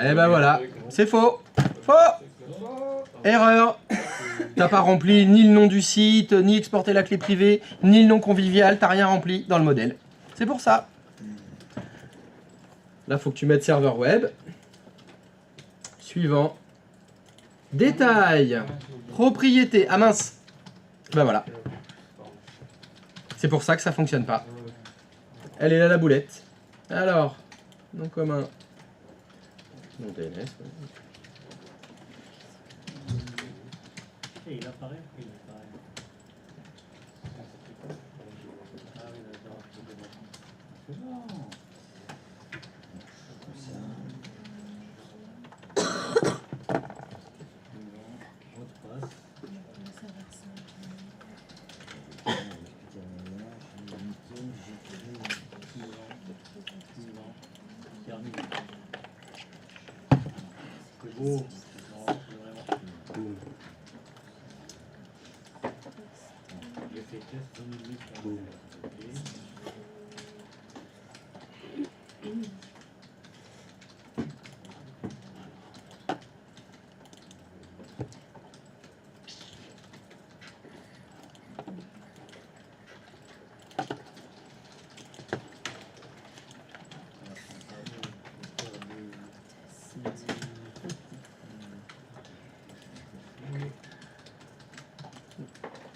Eh ben voilà, c'est faux. Faux. Erreur. T'as pas rempli ni le nom du site, ni exporté la clé privée, ni le nom convivial, t'as rien rempli dans le modèle. C'est pour ça. Là, faut que tu mettes serveur web. Suivant. Détail. Propriété. Ah mince. Ben voilà. C'est pour ça que ça fonctionne pas. Elle est là la boulette. Alors, nom commun. Nom DNS. Ouais. Et il apparaît, il apparaît. Ah oui, d'accord. C'est beau. J'ai fait test 2008.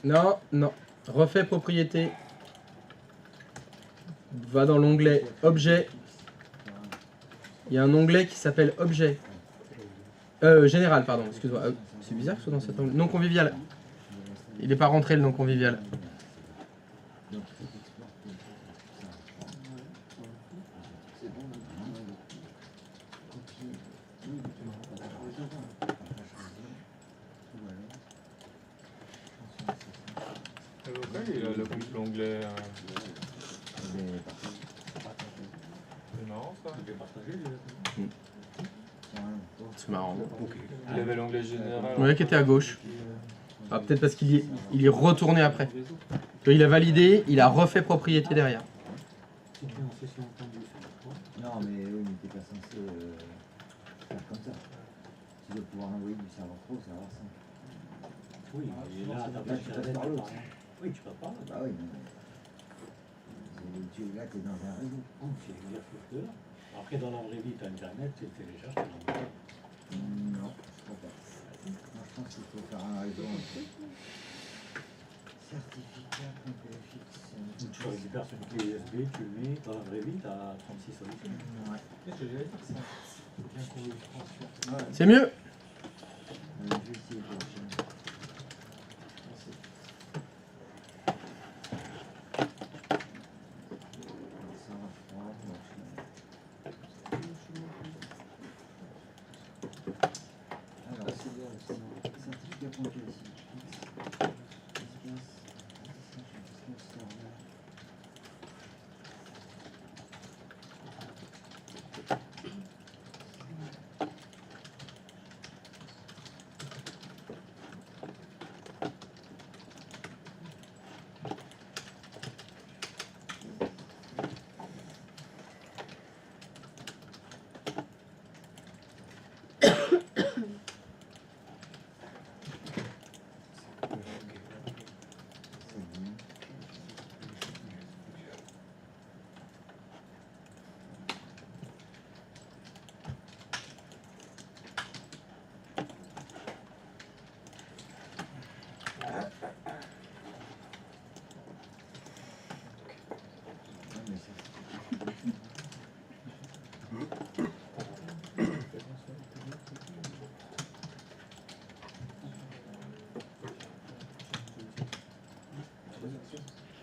Non, non. Refais propriété. Va dans l'onglet objet. Il y a un onglet qui s'appelle objet. Général, pardon, excuse-moi. C'est bizarre que ce soit dans cet onglet. Non convivial. Il n'est pas rentré le non convivial. Il a l'onglet. C'est marrant ça. C'est marrant. Il avait l'onglet général. Ouais, qui était à gauche. Ah, peut-être parce qu'il est retourné après. Il a validé, il a refait propriété derrière. Non, mais oui, mais t'es pas censé faire comme ça. Tu dois pouvoir envoyer du serveur pro au serveur 5. Oui, et là, t'as pas tu passes par l'autre. Oui, tu peux pas. Bah oui, non, mais... Là, t'es dans un réseau. C'est l'exercice de là. Après, dans la vraie vie, t'as Internet, tu le télécharges, tu l'envoies. Non, je crois pas. Moi, je pense qu'il faut faire un réseau. Certificat PFX. Tu récupères sur une clé USB, tu le mets. Dans la vraie vie, t'as 36 solutions. Ouais. C'est mieux. Je vais essayer de chercher.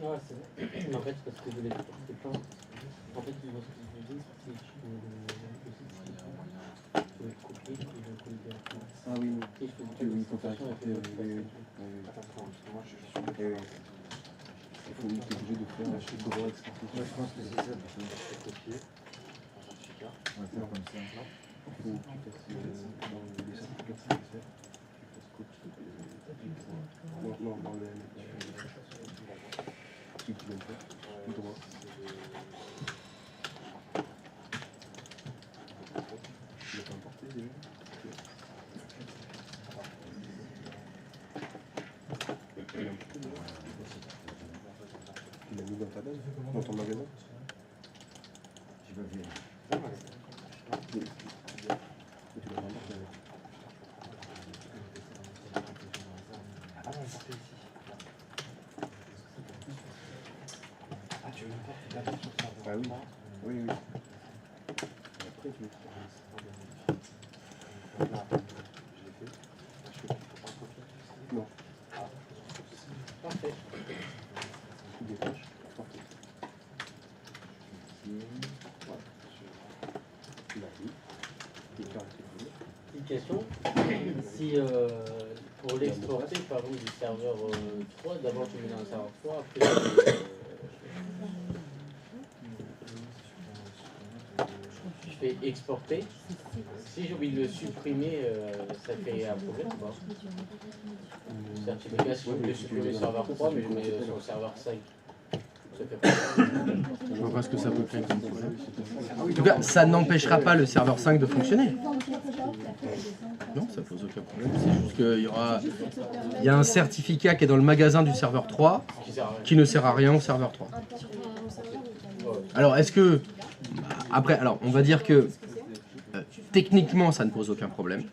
Ouais, c'est vrai. En fait, parce que je voulais c'est pas. En fait, ils vont se diviser si je vais copier, je vais coller directement. Ah oui, Et je fais il faut faire accepter. Il faut être obligé de faire un chiffre de exporter. Moi, je pense que c'est ça. Copier. On va faire comme ça. Il faut que tu fasses dans les certificats de CSF, tu fasses copie. Non, dans les... Tu peux le faire, tout droit. Tu l'as mis dans ta base, dans ton magasin? J'ai pas vu. Tu l'as remboursé avec. Ah non, on partait ici. Ah, tu veux l'emporter sur ça? Ah oui, oui, oui. Après, tu là, je l'ai fait. Je fais non. Parfait. Tu détaches, parfait. Tu l'as vu. Tu l'as fait. Petite question. Si pour l'exporter par exemple du serveur 3, d'abord tu mets dans le serveur 3, après je fais exporter. Si j'ai oublié de le supprimer, ça fait un problème ou pas? Le certificat, si je veux le supprimer sur le serveur 3, mais je mets sur le serveur 5. Ça fait pas problème. Je vois pas ce que ça peut créer comme problème. En tout cas, ça n'empêchera pas le serveur 5 de fonctionner. Non, ça pose aucun problème. C'est juste qu'il y a un certificat qui est dans le magasin du serveur 3 qui ne sert à rien au serveur 3. Alors, est-ce que... Après, alors, on va dire que techniquement, ça ne pose aucun problème.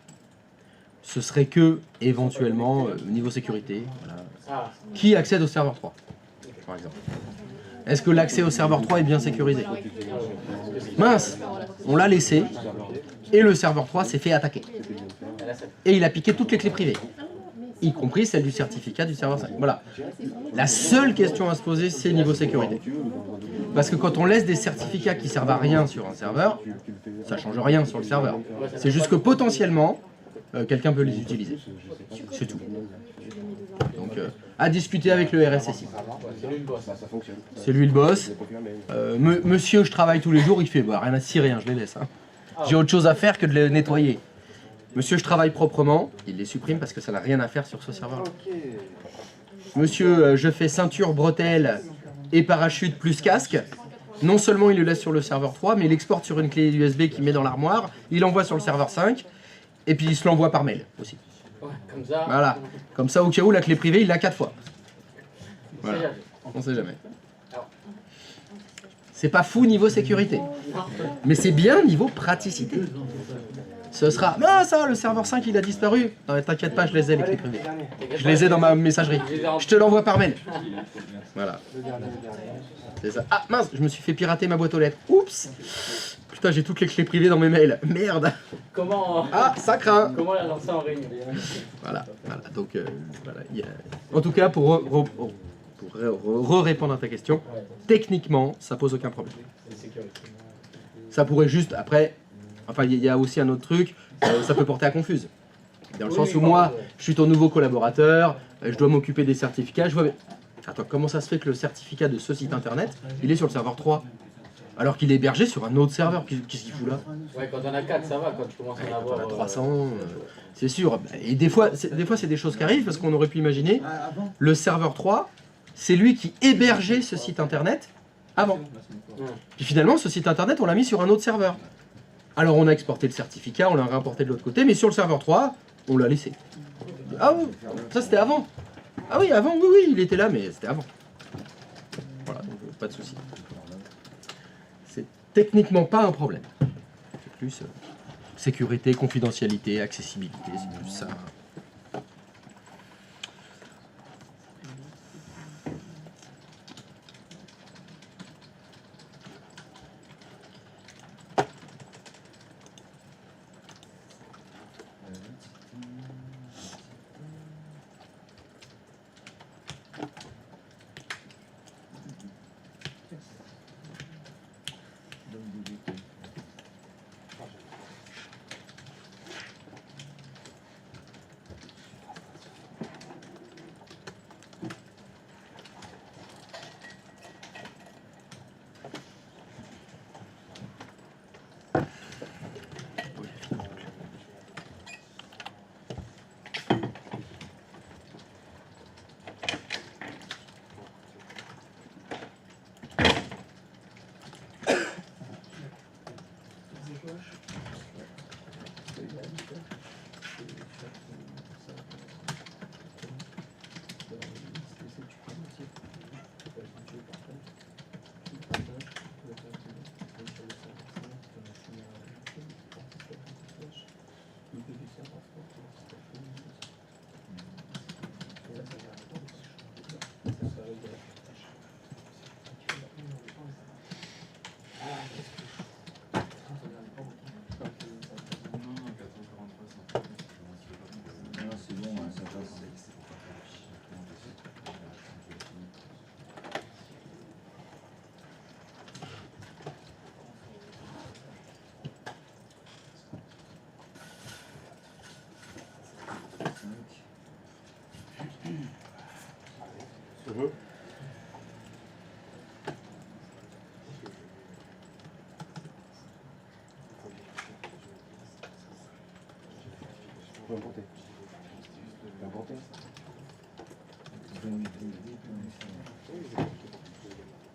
Ce serait que, éventuellement, niveau sécurité, voilà, qui accède au serveur 3, par exemple. Est-ce que l'accès au serveur 3 est bien sécurisé? Mince, on l'a laissé, et le serveur 3 s'est fait attaquer. Et il a piqué toutes les clés privées, y compris celle du certificat du serveur 5. Voilà. La seule question à se poser, c'est niveau sécurité. Parce que quand on laisse des certificats qui servent à rien sur un serveur, ça ne change rien sur le serveur. C'est juste que potentiellement, quelqu'un peut les utiliser. C'est tout. Donc, à discuter avec le RSSI. C'est lui le boss. Monsieur, je travaille tous les jours, il fait bah, rien à cirer, hein, je les laisse. Hein. J'ai autre chose à faire que de les nettoyer. Monsieur, je travaille proprement, il les supprime parce que ça n'a rien à faire sur ce serveur. Monsieur, je fais ceinture, bretelle et parachute plus casque. Non seulement il le laisse sur le serveur 3, mais il exporte sur une clé USB qu'il met dans l'armoire, il envoie sur le serveur 5, et puis il se l'envoie par mail aussi. Ouais, comme ça. Voilà. Comme ça, au cas où, la clé privée, il l'a 4 fois. Voilà. On sait jamais. C'est pas fou niveau sécurité. Mais c'est bien niveau praticité. Ce sera... Non, ça, le serveur 5, il a disparu. Non, mais t'inquiète pas, je les ai, les clés privées. Je les ai dans ma messagerie. Je te l'envoie par mail. Voilà. C'est ça. Ah, mince, je me suis fait pirater ma boîte aux lettres. Oups. Putain, j'ai toutes les clés privées dans mes mails. Merde. Comment... Ah, ça craint. Comment la lancer en réunion? Voilà. Donc, voilà. En tout cas, pour répondre à ta question, techniquement, ça pose aucun problème. Ça pourrait juste, après... Enfin, il y a aussi un autre truc, ça peut porter à confuse. Dans le sens où moi, je suis ton nouveau collaborateur, je dois m'occuper des certificats, je vois... Attends, comment ça se fait que le certificat de ce site internet, il est sur le serveur 3 alors qu'il est hébergé sur un autre serveur? Qu'est-ce qu'il fout là? Ouais, quand on a 4, ça va, quand tu commences à en avoir... Quand on a 300, c'est sûr. Et des fois, c'est des choses qui arrivent, parce qu'on aurait pu imaginer, le serveur 3, c'est lui qui hébergeait ce site internet avant. Puis finalement, ce site internet, on l'a mis sur un autre serveur. Alors on a exporté le certificat, on l'a réimporté de l'autre côté, mais sur le serveur 3, on l'a laissé. Ah oui, ça c'était avant. Ah oui, avant, oui, il était là, mais c'était avant. Voilà, donc pas de souci. C'est techniquement pas un problème. C'est plus sécurité, confidentialité, accessibilité, c'est plus ça.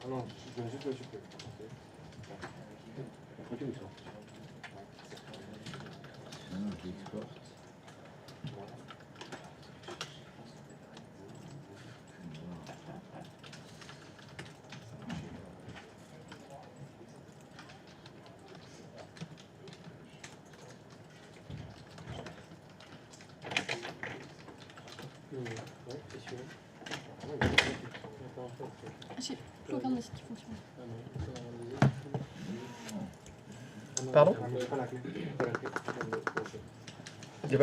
Non, je viens juste le supprimer. J'ai plus aucun de mes sites qui fonctionne. Pardon?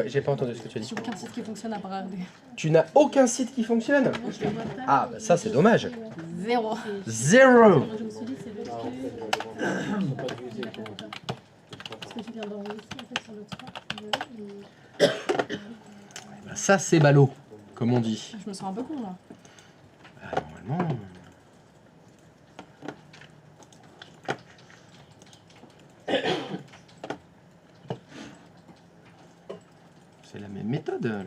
J'ai pas entendu ce que tu as dit. J'ai aucun site qui fonctionne à part RD. Tu n'as aucun site qui fonctionne? Non, je le vois pas. Ah, bah ça c'est dommage. Zéro. Zéro. Je me suis dit, c'est parce que tu viens d'envoyer ici, en fait, sur le 3. Bah ça c'est ballot, comme on dit. Je me sens un peu con là. Ah, normalement... C'est la même méthode là.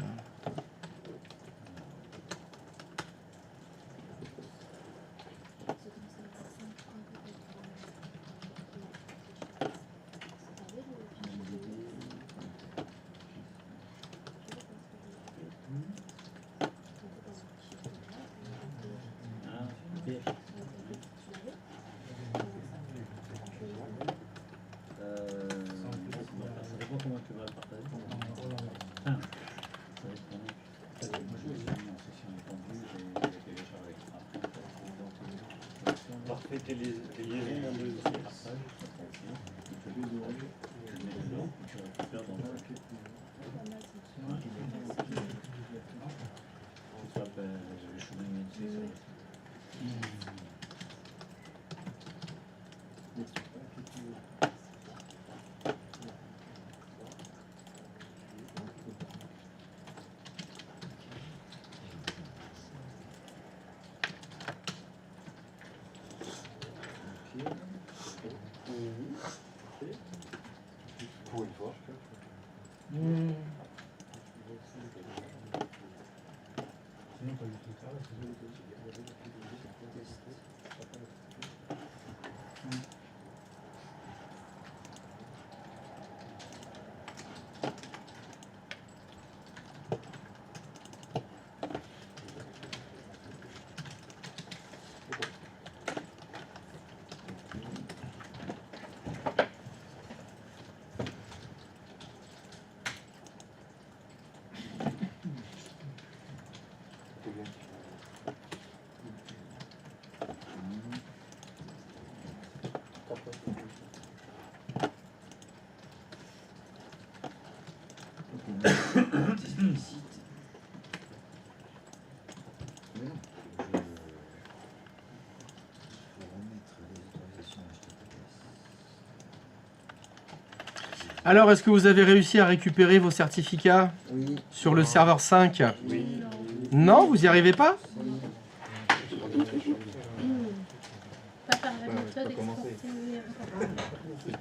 Ça dépend comment tu vas le partager. Parfait, tes liaisons en deux partages. Tu mets dedans, tu récupères dans le paquet. Ça s'appelle le chemin métier. Pour une fois. Sinon, pas du tout ça. Alors, est-ce que vous avez réussi à récupérer vos certificats Oui. sur le serveur 5? Oui. Non, vous n'y arrivez pas? Pas par la méthode exportée.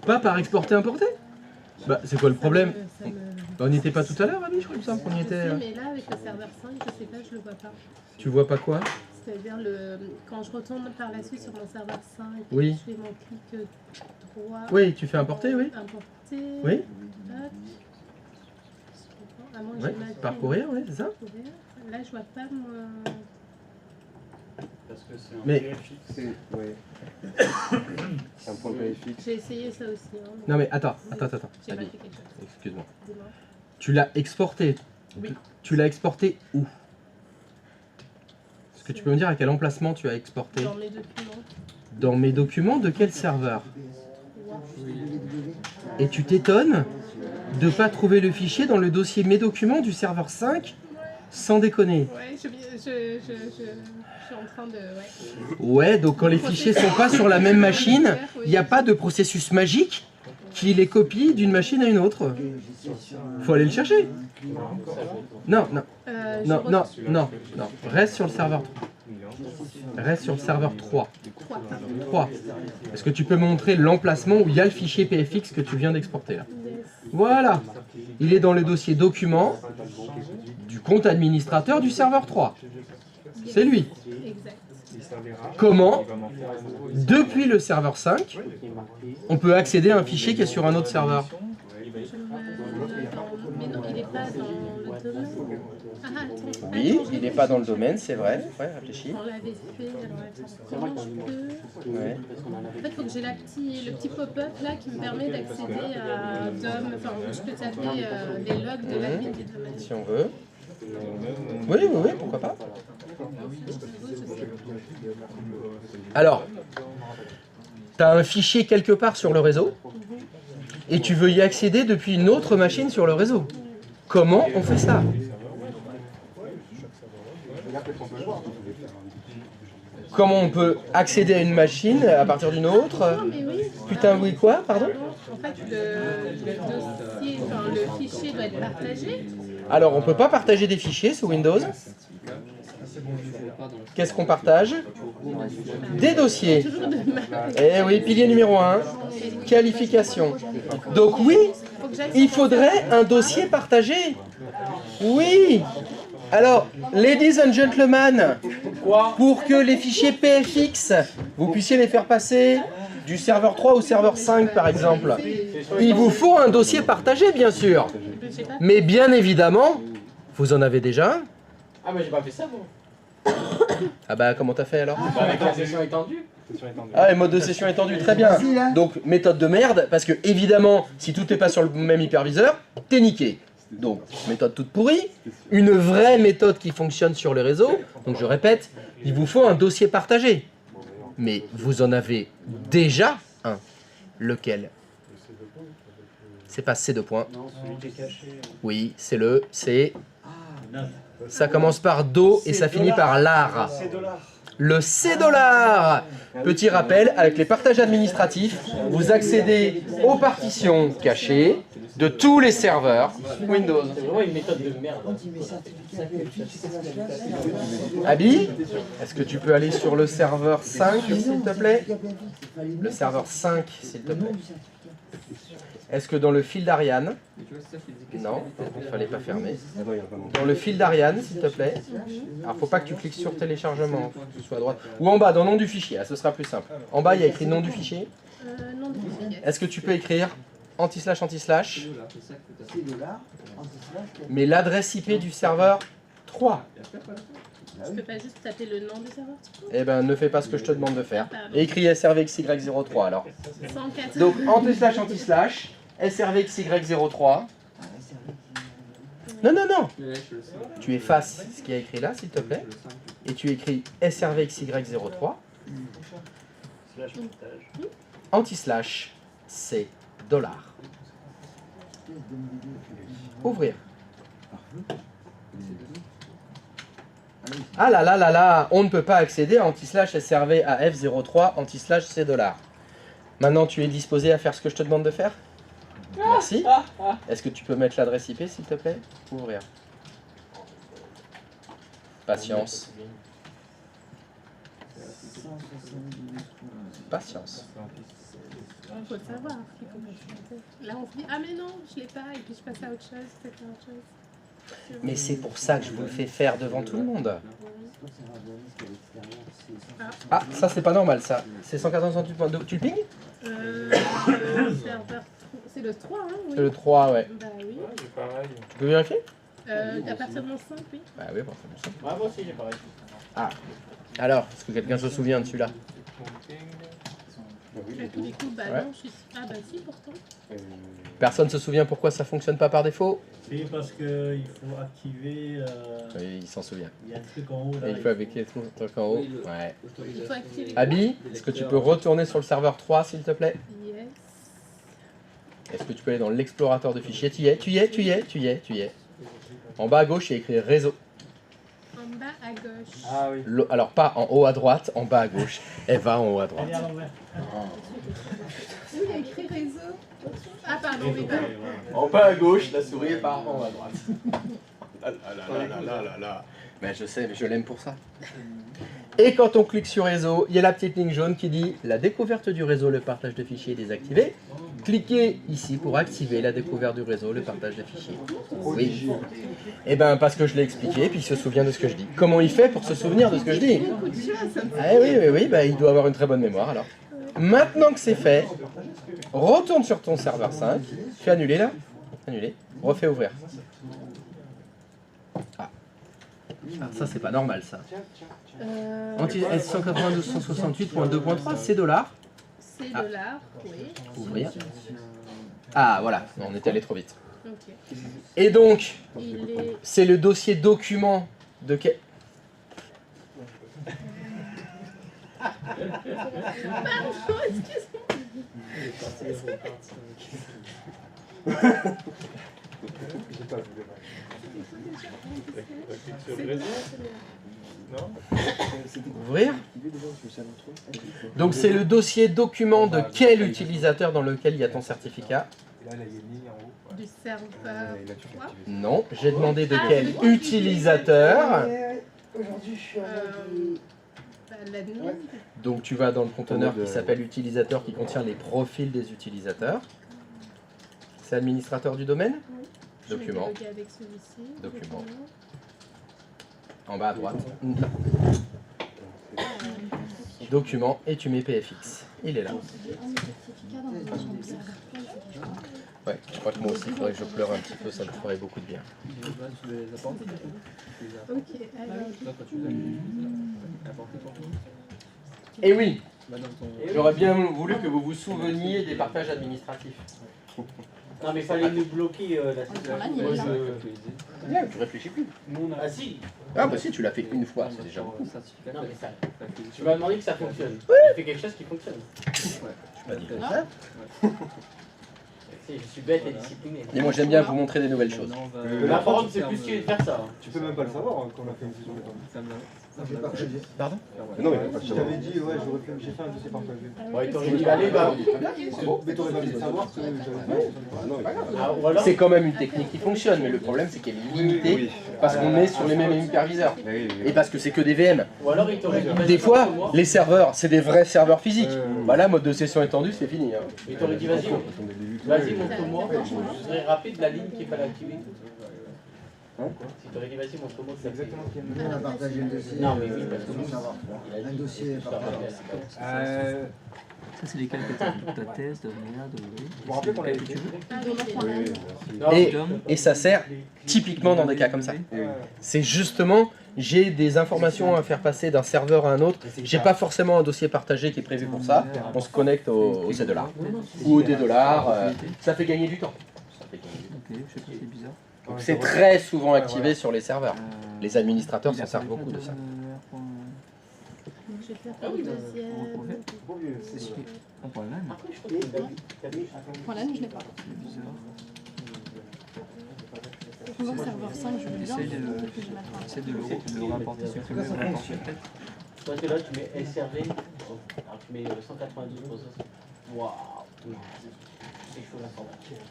Pas par exporter-importer? Bah, c'est quoi le problème? Bah, on n'y était pas tout à l'heure, Ami, je crois, il me semble qu'on y Je était. sais, mais là, avec le serveur 5, je sais pas, je le vois pas. Tu vois pas quoi? C'est-à-dire, quand je retourne par la suite sur mon serveur 5, Oui. je fais mon clic droit. Oui, tu fais importer, oui. Importer. Oui. Tac. À moins que Ouais, j'ai mal parcourir, ouais, c'est ça. parcourir. Là, je vois pas moi. Parce que c'est un Mais- PFX. C'est ouais. un point PFX. J'ai essayé ça aussi. Hein, Non mais attends. J'ai Abby, pas fait quelque chose. excuse-moi. Dis-moi. Tu l'as exporté. Oui. Tu l'as exporté où? Est-ce que tu peux me dire à quel emplacement tu as exporté? Dans mes documents. Dans mes documents de quel serveur? Et tu t'étonnes de pas trouver le fichier dans le dossier mes documents du serveur 5? Sans déconner. Ouais, je suis en train de. Ouais. Ouais, donc quand les fichiers sont pas sur la même machine, il n'y a pas de processus magique qui les copie d'une machine à une autre. Faut aller le chercher. Non, non, non, non, non, non. Reste sur le serveur 3. Reste sur le serveur 3. 3. Est-ce que tu peux montrer l'emplacement où il y a le fichier PFX que tu viens d'exporter là? Voilà. Il est dans le dossier documents du compte administrateur du serveur 3. C'est lui. Exact. Comment, depuis le serveur 5, on peut accéder à un fichier qui est sur un autre serveur? Mais non, il n'est pas dans le domaine. Ah, attends. Oui, Attends, il n'est pas dans le domaine, c'est vrai. Ouais, réfléchis. On l'avait fait. Alors attends. Comment je peux. Ouais. En fait, il faut que j'ai le petit pop-up là qui me permet d'accéder à DOM. Enfin, je peux taper les logs de l'admin du domaine. Si on veut. Oui, oui, oui, pourquoi pas. Alors, tu as un fichier quelque part sur le réseau et tu veux y accéder depuis une autre machine sur le réseau. Comment on fait ça? Comment on peut accéder à une machine à partir d'une autre? Non, mais oui. Putain, oui, quoi? Pardon? En fait, le dossier, enfin, le fichier doit être partagé. Alors, on peut pas partager des fichiers sous Windows. Qu'est-ce qu'on partage? Des dossiers. Toujours de mal. Eh oui, pilier numéro 1, qualification. Donc oui, Faut que j'aille il sur mon faudrait serveur. un dossier partagé. Oui. Alors, ladies and gentlemen, pour que les fichiers PFX, vous puissiez les faire passer du serveur 3 au serveur 5 par exemple, il vous faut un dossier partagé bien sûr. J'ai pas- Mais bien évidemment, vous en avez déjà un. Ah, mais j'ai pas fait ça, moi. Ah bah comment t'as fait alors? Bah, avec la session étendue. Ah, et mode de session étendu, très bien. Donc, méthode de merde, parce que évidemment, si tout n'est pas sur le même hyperviseur, t'es niqué. Donc, méthode toute pourrie. Une vraie méthode qui fonctionne sur le réseau. Donc, je répète, il vous faut un dossier partagé. Mais vous en avez déjà un. Lequel? C'est pas C2 points. Non, celui qui est caché. Oui, c'est le C. Ça commence par Do et ça finit par LAR. C'est $. Le C$. Petit rappel, avec les partages administratifs, vous accédez aux partitions cachées de tous les serveurs Windows. C'est vraiment une méthode de merde. Abby, est-ce que tu peux aller sur le serveur 5, s'il te plaît? Le serveur 5, s'il te plaît. Est-ce que dans le fil d'Ariane, non, il fallait pas fermer. Dans le fil d'Ariane, s'il te plaît. Alors, faut pas que tu cliques sur téléchargement, faut que ce soit à droite. Ou en bas, dans nom du fichier, ah, ce sera plus simple. En bas, il y a écrit nom du fichier. Non, du fichier. Est-ce que tu peux écrire anti-slash anti-slash, $, anti-slash, mais l'adresse IP du serveur 3? Je peux pas juste taper le nom du serveur? Eh ben, ne fais pas ce que je te demande de faire. Et écris SRVXY03 alors. 104. Donc, anti-slash anti-slash, SRVXY03. Non, non, non. Tu effaces ce qui est écrit là, s'il te plaît. Et tu écris SRVXY03. Slash partage. Anti-slash, c'est $. Ouvrir. Ah là là là là, on ne peut pas accéder à anti-slash SRV à F03 anti-slash C$. Maintenant, tu es disposé à faire ce que je te demande de faire? Merci. Est-ce que tu peux mettre l'adresse IP, s'il te plaît? Ouvrir. Patience. Patience. Il faut le savoir. Il faut que là, on se dit, ah mais non, je l'ai pas, et puis je passe à autre chose, peut-être à autre chose. Mais c'est pour ça que je vous le fais faire devant tout le monde. Ah, ça c'est pas normal ça. C'est 148.2. Tu le ping? C'est le 3, hein, oui. C'est le 3, ouais. Bah oui. C'est pareil. Tu peux vérifier? À partir de mon 5, oui. Ah oui, bon, c'est bon. Ah, moi aussi, j'ai pareil. Ah, alors, est-ce que quelqu'un se souvient de celui-là? Du coup, bah Ouais. non, je suis... Ah bah si, pourtant. Personne se souvient pourquoi ça fonctionne pas par défaut? C'est parce qu'il faut activer. Oui, il s'en souvient. Il y a un truc en haut là. Et il faut avec les trucs en haut. Oui, le- Ouais. Il faut activer. Abby, est-ce que tu peux retourner sur le serveur 3 s'il te plaît? Yes. Est-ce que tu peux aller dans l'explorateur de fichiers? Tu y es. En bas à gauche, il y a écrit réseau. En bas à gauche. Ah oui. Alors pas en haut à droite, en bas à gauche. Elle va en haut à droite. Allez à l'envers. Oui, il y a écrit réseau. Ah pardon, oui, pardon. En bas à gauche, la souris part en haut à droite. Mais je sais, mais je l'aime pour ça. Et quand on clique sur réseau, il y a la petite ligne jaune qui dit la découverte du réseau, le partage de fichiers est désactivé. Cliquez ici pour activer la découverte du réseau, le partage de fichiers. Oui. Eh ben parce que je l'ai expliqué, puis il se souvient de ce que je dis. Comment il fait pour se souvenir de ce que je dis? Beaucoup de choses, ça me fait. Ah oui, bah, il doit avoir une très bonne mémoire alors. Maintenant que c'est fait, retourne sur ton serveur 5, fais annuler là, annuler, refais ouvrir. Ah, ça c'est pas normal ça. S192.168.2.3, c'est dollars. C'est Ah. dollars, oui. Ouvrir. Ah voilà, on est allé trop vite. Ok. Et donc, Il est... c'est le dossier document de quel... Pardon, excuse-moi. J'ai pas vu le Sur le réseau? Non? Ouvrir. Donc c'est le dossier document de quel utilisateur dans lequel il y a ton certificat? Et là, il y a une ligne en haut. Du serveur Et là, tu peux 3. activer. Non, j'ai demandé de Ah, quel c'est moi. utilisateur. Aujourd'hui, je suis Bah, l'admin. Donc tu vas dans le conteneur de- qui s'appelle utilisateur qui contient les profils des utilisateurs. C'est administrateur du domaine? Je m'étais Document. loguée avec celui-ci. Document. En bas à droite. Document et tu mets PFX. Il est là. Ouais, je crois que moi aussi il faudrait que je pleure un petit peu, ça me ferait beaucoup de bien. Ok, alors... Et oui, j'aurais bien voulu que vous vous souveniez des partages administratifs. Non, mais il fallait nous bloquer la Moi, situation. Bien, tu réfléchis plus. Ah si. Ah bah si, tu l'as fait une fois, c'est déjà beaucoup. Non, mais ça... Tu m'as demandé que ça fonctionne. J'ai fait quelque chose qui fonctionne. Je suis pas dit le contraire. Si, je suis bête et discipliné. Et moi j'aime bien vous montrer des nouvelles choses. L'important, c'est plus de faire ça. Tu peux même pas le savoir hein, qu'on a fait une fusion d'étendue. Pardon? Non, mais je t'avais dit, ouais, j'ai fait un dossier partagé. Ouais, t'aurais dit, allez, bah. Mais t'aurais pas dû savoir que j'avais fait. Ah, ou alors, C'est quand même une technique qui fonctionne, mais le problème c'est qu'elle est limitée parce qu'on est sur les mêmes hyperviseurs. Et parce que c'est que des VM. ou alors il t'aurait dit, vas-y, Des fois, montre-moi. les serveurs, c'est des vrais serveurs physiques. Bah là, mode de session étendue, c'est fini. Hein. Il t'aurait dit, vas-y, montre-moi. Je serais rapide la ligne qu'il fallait activer. Si t'aurais dit, vas-y, montre-moi. C'est exactement ce qu'il y a de On a partagé le dossier. Non, mais oui, parce que sur savoir. il a Un dit, dossier je te partagé. rappelle. Ça, c'est lesquels que t'as ta thèse, de merde, Vous vous rappelez qu'on lesquels avait que tu veux. Ah, oui, c'est là. Non, Et ça sert typiquement dans des cas comme ça. C'est justement, j'ai des informations à faire passer d'un serveur à un autre. J'ai pas forcément un dossier partagé qui est prévu pour ça. On se connecte au C$, ou au D$. Ça fait gagner du temps. Ça fait gagner du temps. Ok, je sais pas, c'est bizarre. Donc c'est très souvent activé sur les serveurs. Les administrateurs s'en servent beaucoup de ça. Donc, je vais faire pour le deuxième. On prend la même. après, je crois que David, Voilà, je l'ai pas. C'est bizarre. Pour le serveur 5, je veux bien. Essaye de le rapporter sur le rapporter peut-être. Parce que là, tu mets SRV, alors tu mets 192 processeurs. Waouh! C'est chaud l'informatique.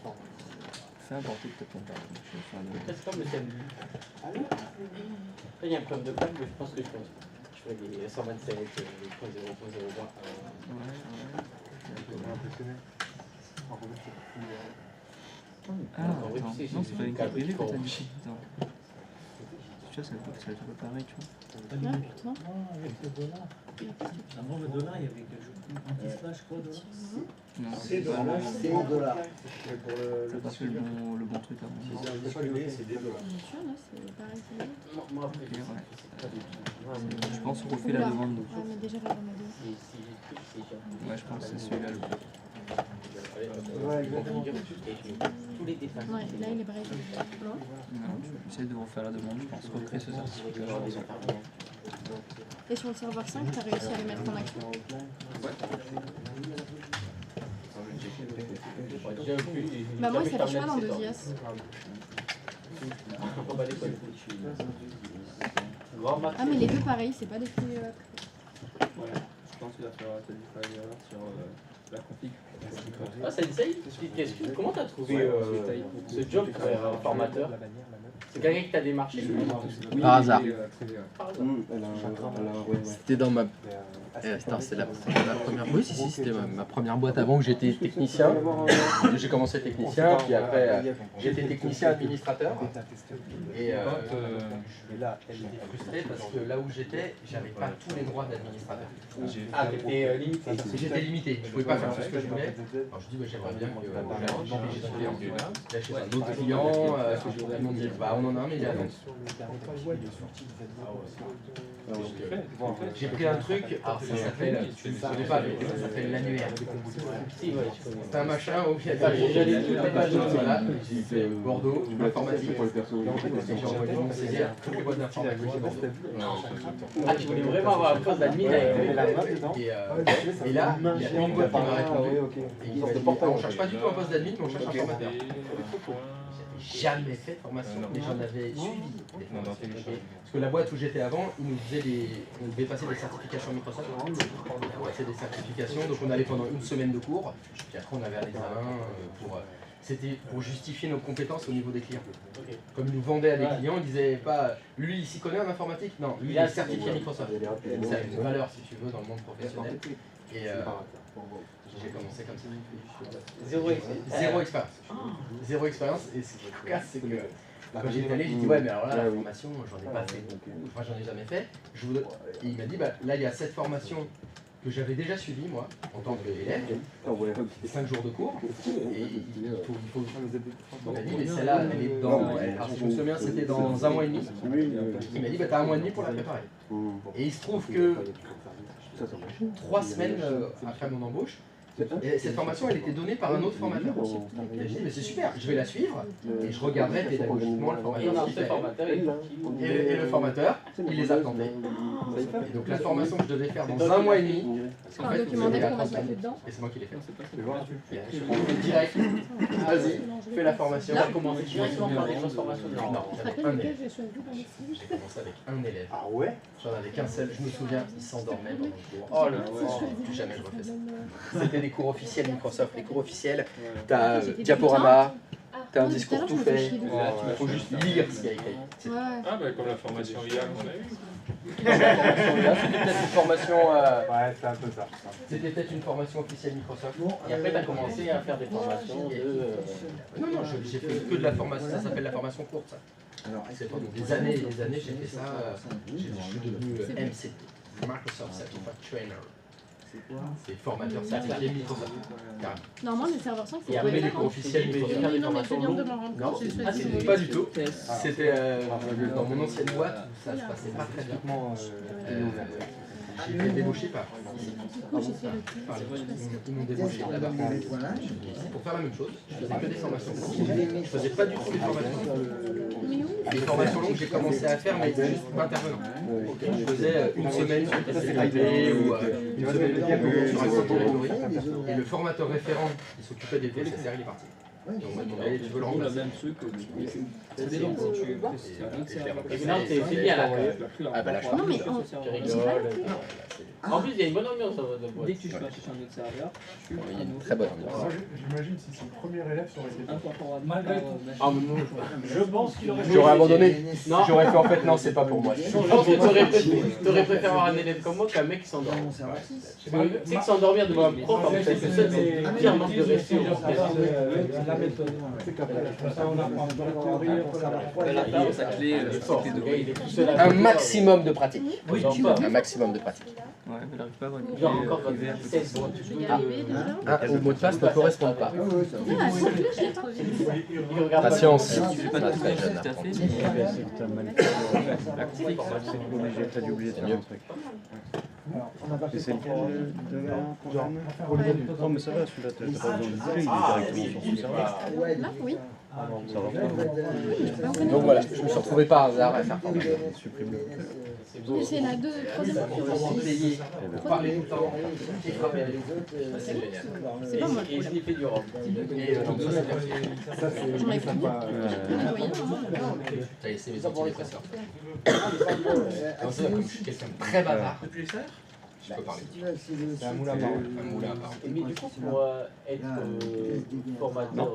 Fais importer peut-être ton père. Je vais faire le- C'est comme le CMD. Après, il y a un problème de plaque, mais je pense que je fais les 127, 0.0.0.1. impressionné. En fait, c'est plus, Ah, Oui, attends. tu sais, Non, c'est c'est pas une du carte privée que câble t'as qui mis. Attends. Tu vois, ça va être pareil, tu vois. Ah, putain. Avant le dollar, il y avait quelque chose anti-flash, quoi, dollar? Non, C'est pas dollars. C'est en dollars. Mais pour t'as pas fait le bon truc avant. c'est des dollars. Bien sûr, là, c'est pareil. c'est bon. Moi, après, Ok, ouais. je Je pense qu'on refait la Oula. demande. Ah, mais déjà, là, on a deux. Ouais, je pense que c'est celui-là le plus. tous les détails. Ouais, là, il est pareil. Non. Non, tu essaies de refaire la demande, je pense, recréer ce certificat. Et sur le serveur 5, t'as réussi à les mettre en action? Bah, moi, il s'affiche pas dans 2IS. Ah, mais les deux pareil, c'est pas des clés. Ouais, je pense qu'il va falloir t'as dû faire une erreur sur la config. Ah, ça essaye? Petite question. Comment t'as trouvé ce job formateur? C'est quelqu'un qui t'a démarché? Par hasard. Par hasard. C'était dans ma. C'était la première. Oui, si, c'était ma première boîte avant que j'étais technicien. J'ai commencé technicien, puis après j'étais technicien administrateur. Et j'étais frustré parce que là où j'étais, j'avais pas tous les droits d'administrateur. Ah, t'étais limité. J'étais limité, je pouvais pas faire tout ce que je voulais. Alors je dis, j'aimerais bien que j'ai un client. Là, chez un autre client, ils m'ont dit, bah on en a un, mais il est à Nantes. J'ai pris un truc, alors ça s'appelle, ça s'appelle l'annuaire. C'est un machin où il y a des pages, voilà, j'ai fait Bordeaux, informatique, j'ai envoyé mon CV à toutes les boîtes d'informatique. Ah, tu voulais vraiment avoir un poste d'admin avec et là, il y a une boîte qui m'a répondu. Et il m'a dit, on cherche pas du tout un poste d'admin, mais on cherche un formateur. J'avais jamais fait de formation, mais j'en avais suivi des formations. Parce que la boîte où j'étais avant, ils nous faisaient on devait passer des certifications Microsoft. On passait des certifications, donc on allait pendant une semaine de cours, puis après on avait un examen c'était pour justifier nos compétences au niveau des clients. Comme ils nous vendaient à des clients, ils disaient pas lui il s'y connaît en informatique, non, lui il est certifié Microsoft. Ça a une valeur si tu veux dans le monde professionnel. Et j'ai commencé comme ça. Zéro expérience. Zéro expérience. Et ce qui casse, c'est que quand j'étais allé, j'ai dit ouais mais alors là la formation j'en ai pas fait beaucoup, enfin j'en ai jamais fait. Et il m'a dit bah là il y a cette formation que j'avais déjà suivie moi en tant qu'élève, 5 jours de cours, et il m'a dit mais celle-là elle est dans, alors si je me souviens c'était dans 1 mois et demi, il m'a dit bah t'as 1 mois et demi pour la préparer. Et il se trouve que 3 semaines après mon embauche, et cette formation elle était donnée par un autre formateur aussi. Et j'ai dit mais c'est super, je vais la suivre et je regarderai pédagogiquement le formateur ce qu'il fait. Et le formateur, il les a plantés. Et donc la formation que je devais faire dans 1 mois et demi, en fait, et c'est moi qui l'ai fait. Direct, vas-y, fais la formation. Tu as commencé directement par des transformations de Non, j'avais un élève. J'ai commencé avec un élève. Ah ouais? J'en avais qu'un seul, je me souviens, il s'endormait dans le cours. Oh le plus jamais je refais ça. C'était des cours officiels Microsoft. Les cours officiels, t'as diaporama, t'as un discours tout fait, il faut juste lire ce qu'il y a écrit. Ah bah comme la formation IA qu'on a eue. C'était peut-être une formation. Ouais, c'est un peu ça. C'était peut-être une formation officielle Microsoft. Et après, tu as commencé à faire des formations de. Non, j'ai fait que de la formation, ça s'appelle la formation courte. Ça. C'est pendant des années et des années, j'ai fait ça. Je suis devenu MC, Microsoft Certified Trainer. C'est formateur certifié Microsoft. Normalement, les serveurs 5, c'est Et après, les cours officiels, non, mais je viens de m'en rendre non, compte. J'ai pas du tout. C'était dans mon ancienne boîte, ça se passait pas très bien. J'ai été débauché par ici. Ils m'ont débauché là-bas. Pour faire la même chose, je faisais que des formations. Je faisais pas du tout les formations. Les formations longues, j'ai commencé à faire, mais juste intervenant. Je faisais une semaine sur TCP ou une semaine de cours sur Active Directory. Et le formateur référent qui s'occupait des TCR, il est parti. Donc on m'a demandé, tu veux le remplacer? Le même truc Et maintenant, t'es fini à la queue. Ah bah là, je Non, mais Tu rigoles. En plus, il y a une bonne ambiance dans votre boîte. Dès que tu vas chercher un autre serveur, il y a une très bonne ambiance. Moi, j'imagine si c'est le premier élève, ça aurait été. malgré Ah, mais non, je pense qu'il aurait. J'aurais abandonné. Non. J'aurais fait en fait non, c'est pas pour moi. Je pense que t'aurais préféré avoir un élève comme moi qu'un mec qui s'endort. Tu sais que s'endormir devant un prof, en fait, c'est le pire manque de respect. méthode. C'est qu'après, comme ça, on apprend dans la théorie, on peut savoir quoi. Sa clé, Un maximum de pratique. Un maximum de pratique. Ouais, mais il n'arrive pas à avoir une Genre encore quand clé. Je vais y arriver déjà. Au mot de passe ne correspond pas. Ah, c'est vrai, je l'ai trouvé. Patience. Tu fais pas Pas tout très ce jeune. que tu as fait, C'est obligé, t'as dû oublier de faire un truc. Alors, on a pas Et fait c'est lequel de genre, Non mais ça va, celui-là, t'as pas besoin de bouger, il est directement sur son serveur. Là, oui. Ça va pas. Donc voilà, je me suis retrouvé par hasard à faire ça. Supprime-le. Mais c'est la troisième fois. Parler tout le temps, et frapper avec. C'est pas moi le Et je l'ai fait du rhum. ça, c'est J'en ai fait pas. T'as laissé mes antidépresseurs. Comme ça, comme je suis quelqu'un de très bavard, je peux parler. C'est un moulin à parole. Un moulin à part. Et mais du coup, pour être formateur,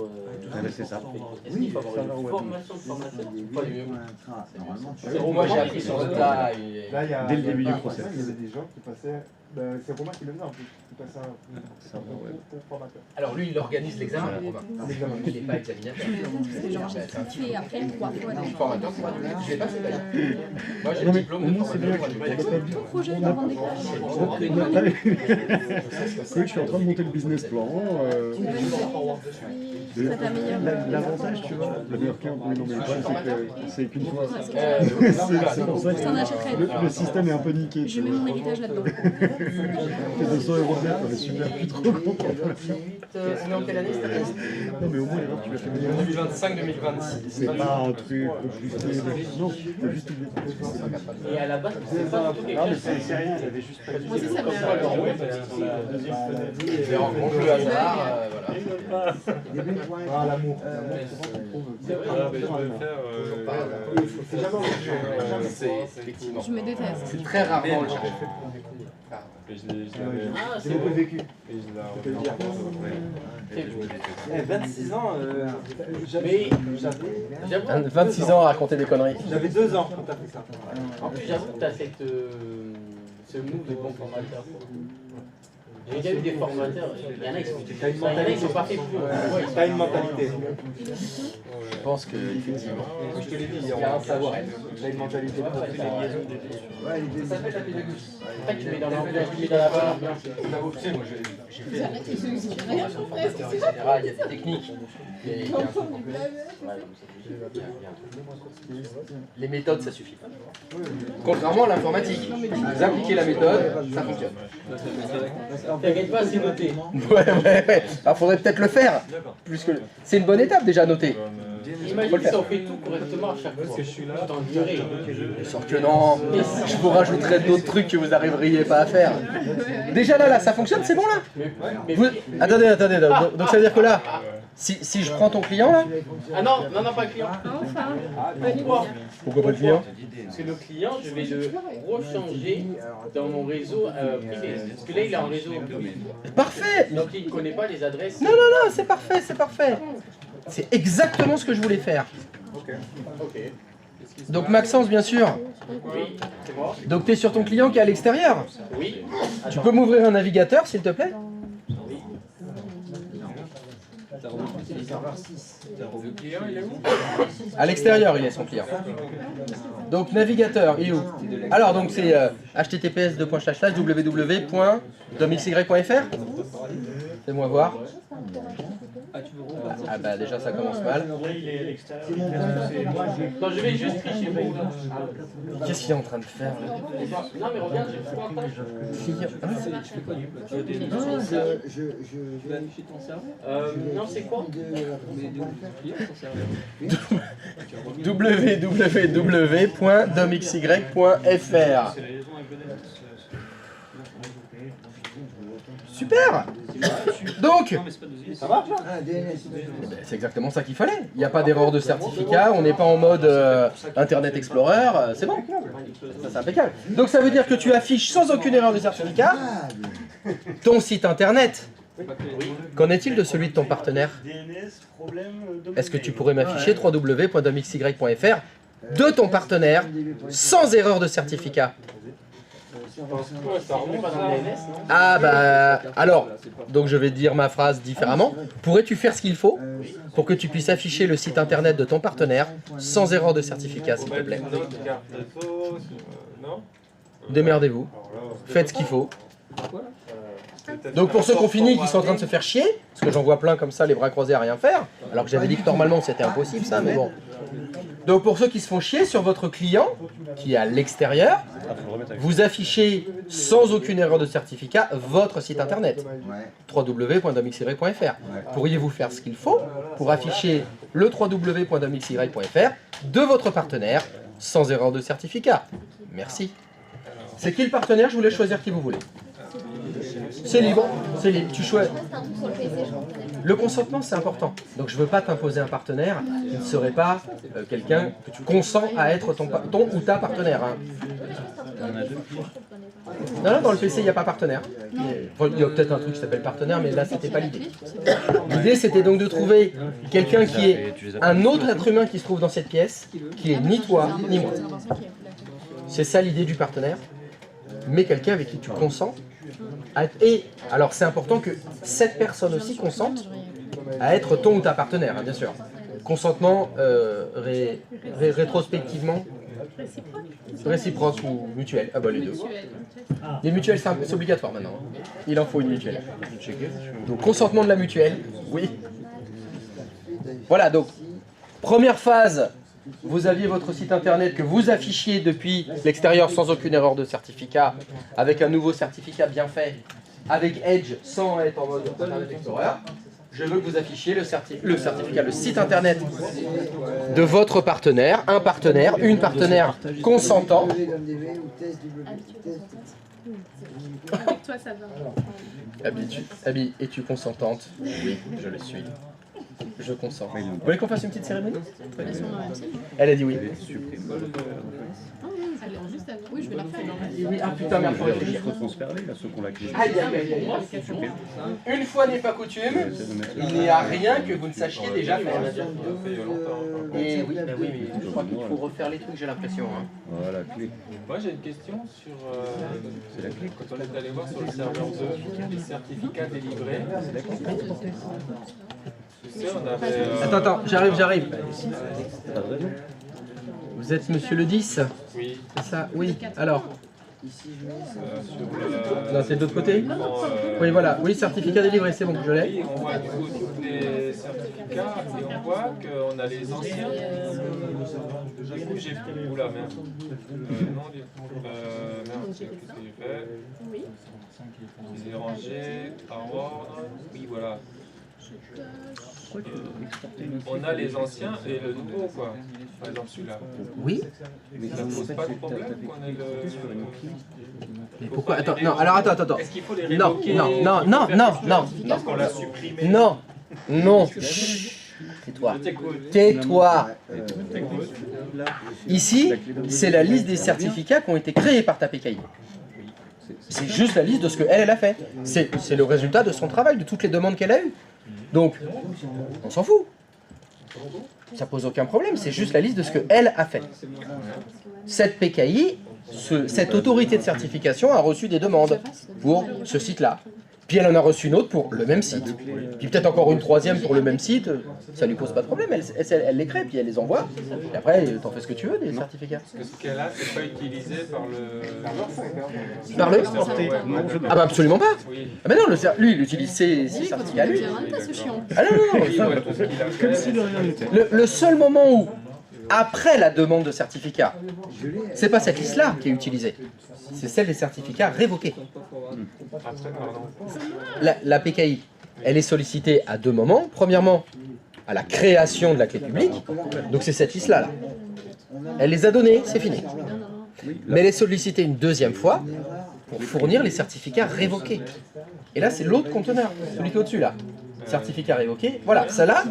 C'est ça. est-ce qu'il faut avoir une formation de formateur? Pas du mieux. Moi j'ai appris sur le tas. Là, il y a, Dès le début il y a du pas process. ça, il y avait des gens qui passaient. C'est Romain qui le faisait en plus. Qui passait un formateur. Alors lui il organise l'examen, Romain. L'examen. Il n'est pas examinateur. C'est genre, j'ai fait après 3 fois. Formateur, c'est pas je l'ai pas fait d'ailleurs. Moi j'ai le Non mais diplôme au de moins c'est bien formateur. qu'on n'a pas dit. Projet de vendre des classes. Oui, je suis en train de monter le business plan. Ça t'améliore. L'avantage, tu vois, le meilleur client pour une embauche, c'est qu'une fois. Ouais, c'est C'est pour ça Je t'en achèterai. que le système est un peu niqué. Je mets mon héritage là-dedans. Les 200 € net, on est super plus trop content. On est en quelle année cette année? Non mais au moins l'erreur tu l'as fait bien. 2025-2026. C'est pas un truc obligé. Non, t'as juste oublié. Et à la base, c'est pas du tout quelque chose. C'est rien, il avait juste pas dit. Moi aussi, ça me J'ai rencontré le hasard, voilà. Ah, l'amour. C'est vrai. Ah, mais je vais le faire. C'est jamais original. C'est effectivement. Je me déteste. C'est très rarement le cas. Et je l'avais. Ah, J'ai c'est beaucoup bon. vécu. Et je l'ai refait en et je me déteste. 26 ans, Mais j'avoue, 26 ans à raconter des conneries. j'avais 2 ans quand t'as fait ça. en plus, j'avoue que t'as cette, ce move de bon formateur. J'ai déjà eu des formateurs, il y en a qui sont pas faits pour. T'as une mentalité. Je pense que effectivement, Je te l'ai dit, il y a un savoir-être. t'as une mentalité. Ça s'appelle la pédagogie. En fait, tu mets dans l'ambiance, tu mets dans la bonne ambiance. Tu sais, moi j'ai fait J'arrête, je suis rien sur etc. Il y a des techniques. Mais il y a un truc. Les méthodes, ça suffit pas. Contrairement à l'informatique, vous appliquez la méthode, ça fonctionne. T'inquiète pas, c'est noté. Ouais. Alors faudrait peut-être le faire. Plus que. C'est une bonne étape déjà noter. Imagine si on fait tout correctement à chaque fois. Tout en durée. Sauf que non, je vous rajouterai d'autres trucs que vous n'arriveriez pas à faire. Déjà là, ça fonctionne, c'est bon là. Vous- Attendez, donc ça veut dire que là, si je prends ton client là, Ah non, pas le client. Enfin. Pourquoi? pourquoi pas le client? Parce que le client, je vais le rechanger dans mon réseau privé. Parce que là, il est en réseau public. Parfait. Donc, il ne connaît pas les adresses. Non, c'est parfait. C'est exactement ce que je voulais faire. Ok. Donc Maxence, bien sûr. Oui, c'est moi. Donc tu es sur ton client qui est à l'extérieur. Oui. Tu peux m'ouvrir un navigateur, s'il te plaît? Oui. Le client, il est où? À l'extérieur, il est son client. Donc navigateur, il est où? Alors donc c'est https://www.domxy.fr. Fais-moi voir. Ah bah déjà ça commence mal. Non, je vais juste tricher pour vous. Qu'est-ce qu'il est en train de faire là? Non, mais regarde, j'ai fait un page. Tu vas afficher ton serveur? Non, c'est quoi? Mais de client, ton serveur. www.domxy.fr. Super. Donc, Ça marche là? c'est exactement ça qu'il fallait. Il n'y a pas d'erreur de certificat, on n'est pas en mode Internet Explorer, c'est bon. Ça c'est impeccable. Donc ça veut dire que tu affiches sans aucune erreur de certificat ton site internet. Qu'en est-il de celui de ton partenaire? Est-ce que tu pourrais m'afficher www.domxy.fr de ton partenaire sans erreur de certificat? Ça remonte, ça. Ah bah alors, donc je vais dire ma phrase différemment. Pourrais-tu faire ce qu'il faut pour que tu puisses afficher le site internet de ton partenaire sans erreur de certificat, s'il te plaît? Non. Démerdez-vous, faites ce qu'il faut. Donc pour ceux qui ont fini, qui sont en train de se faire chier, parce que j'en vois plein comme ça, les bras croisés à rien faire, alors que j'avais dit que normalement c'était impossible ça, mais bon. Donc pour ceux qui se font chier, sur votre client, qui est à l'extérieur, vous affichez sans aucune erreur de certificat votre site internet, www.domxy.fr. Pourriez-vous faire ce qu'il faut pour afficher le www.domxy.fr de votre partenaire sans erreur de certificat? Merci. C'est qui le partenaire? Je vous laisse choisir qui vous voulez. C'est libre, c'est libre. Tu choisis. Le consentement, c'est important. Donc je ne veux pas t'imposer un partenaire qui ne serait pas quelqu'un que tu consens à être ton ou ta partenaire. Hein. Non, dans le PC, il n'y a pas partenaire. Il y a peut-être un truc qui s'appelle partenaire, mais là, c'était pas l'idée. L'idée, c'était donc de trouver quelqu'un qui est un autre être humain qui se trouve dans cette pièce, qui est ni toi, ni moi. C'est ça l'idée du partenaire, mais quelqu'un avec qui tu consens. Et alors c'est important que cette personne aussi consente à être ton ou ta partenaire, hein, bien sûr. Consentement rétrospectivement réciproque ou mutuel. Ah bah les deux. Les mutuelles c'est obligatoire maintenant. Il en faut une mutuelle. Donc consentement de la mutuelle, oui. Voilà donc première phase. Vous aviez votre site internet que vous affichiez depuis l'extérieur sans aucune erreur de certificat, avec un nouveau certificat bien fait, avec Edge sans être en mode Internet Explorer. Je veux que vous affichiez le certificat, le site internet de votre partenaire, un partenaire, une partenaire consentant. Avec toi, ça va. Abby, es-tu consentante? Oui, je le suis. Je consens. Vous voulez qu'on fasse une petite cérémonie? Elle a dit oui. Oui, je vais la refaire. Oui, ah putain, merde, faut réfléchir. Une fois n'est pas coutume, il n'y a rien que vous ne sachiez déjà faire. Et oui, mais je crois qu'il faut refaire les trucs, j'ai l'impression. Hein. Voilà, clé. Moi j'ai une question sur quand on est allé voir sur le serveur 2, les certificats délivrés. Attends, j'arrive. Vous êtes monsieur le 10? Oui. C'est ça? Oui. Alors non, c'est de l'autre côté? Oui, voilà. Oui, certificat délivré, c'est bon, je l'ai. Oui, on voit du coup tous les certificats et on voit qu'on a les anciens. Du coup, j'ai... Oula, merde. Non, merde, qu'est-ce que j'ai fait? Je les ai rangés par ordre. Oui, voilà. On a les anciens et le nouveau, quoi. Par exemple, celui-là. Oui. Mais ça ne pose pas de problème qu'on ait le... Mais pourquoi? Attends, non, alors attends. Est-ce qu'il faut les révoquer? Non. Parce qu'on l'a supprimé. Non. Tais-toi. Ici, c'est la liste des certificats qui ont été créés par ta PKI. C'est juste la liste de ce qu'elle a fait. C'est le résultat de son travail, de toutes les demandes qu'elle a eues. Donc, on s'en fout. Ça pose aucun problème, c'est juste la liste de ce qu'elle a fait. Cette PKI, cette autorité de certification a reçu des demandes pour ce site-là. Puis elle en a reçu une autre pour le même site. Puis peut-être encore une troisième pour le même site. Ça lui pose pas de problème. Elle les crée, puis elle les envoie. Et après, t'en fais ce que tu veux des certificats. Parce que ce qu'elle a, c'est pas utilisé par le... Par le... Ah bah absolument pas. Oui. Ah bah non, lui, il utilise ses certificats, lui. Ah non. Le seul moment où, après la demande de certificat, c'est pas cette liste-là qui est utilisée. C'est celle des certificats révoqués. La PKI, elle est sollicitée à deux moments. Premièrement, à la création de la clé publique. Donc c'est cette liste-là. Là. Elle les a donnés, c'est fini. Mais elle est sollicitée une deuxième fois pour fournir les certificats révoqués. Et là, c'est l'autre conteneur, celui qui est au-dessus, là. Certificat révoqué. Voilà, ça là,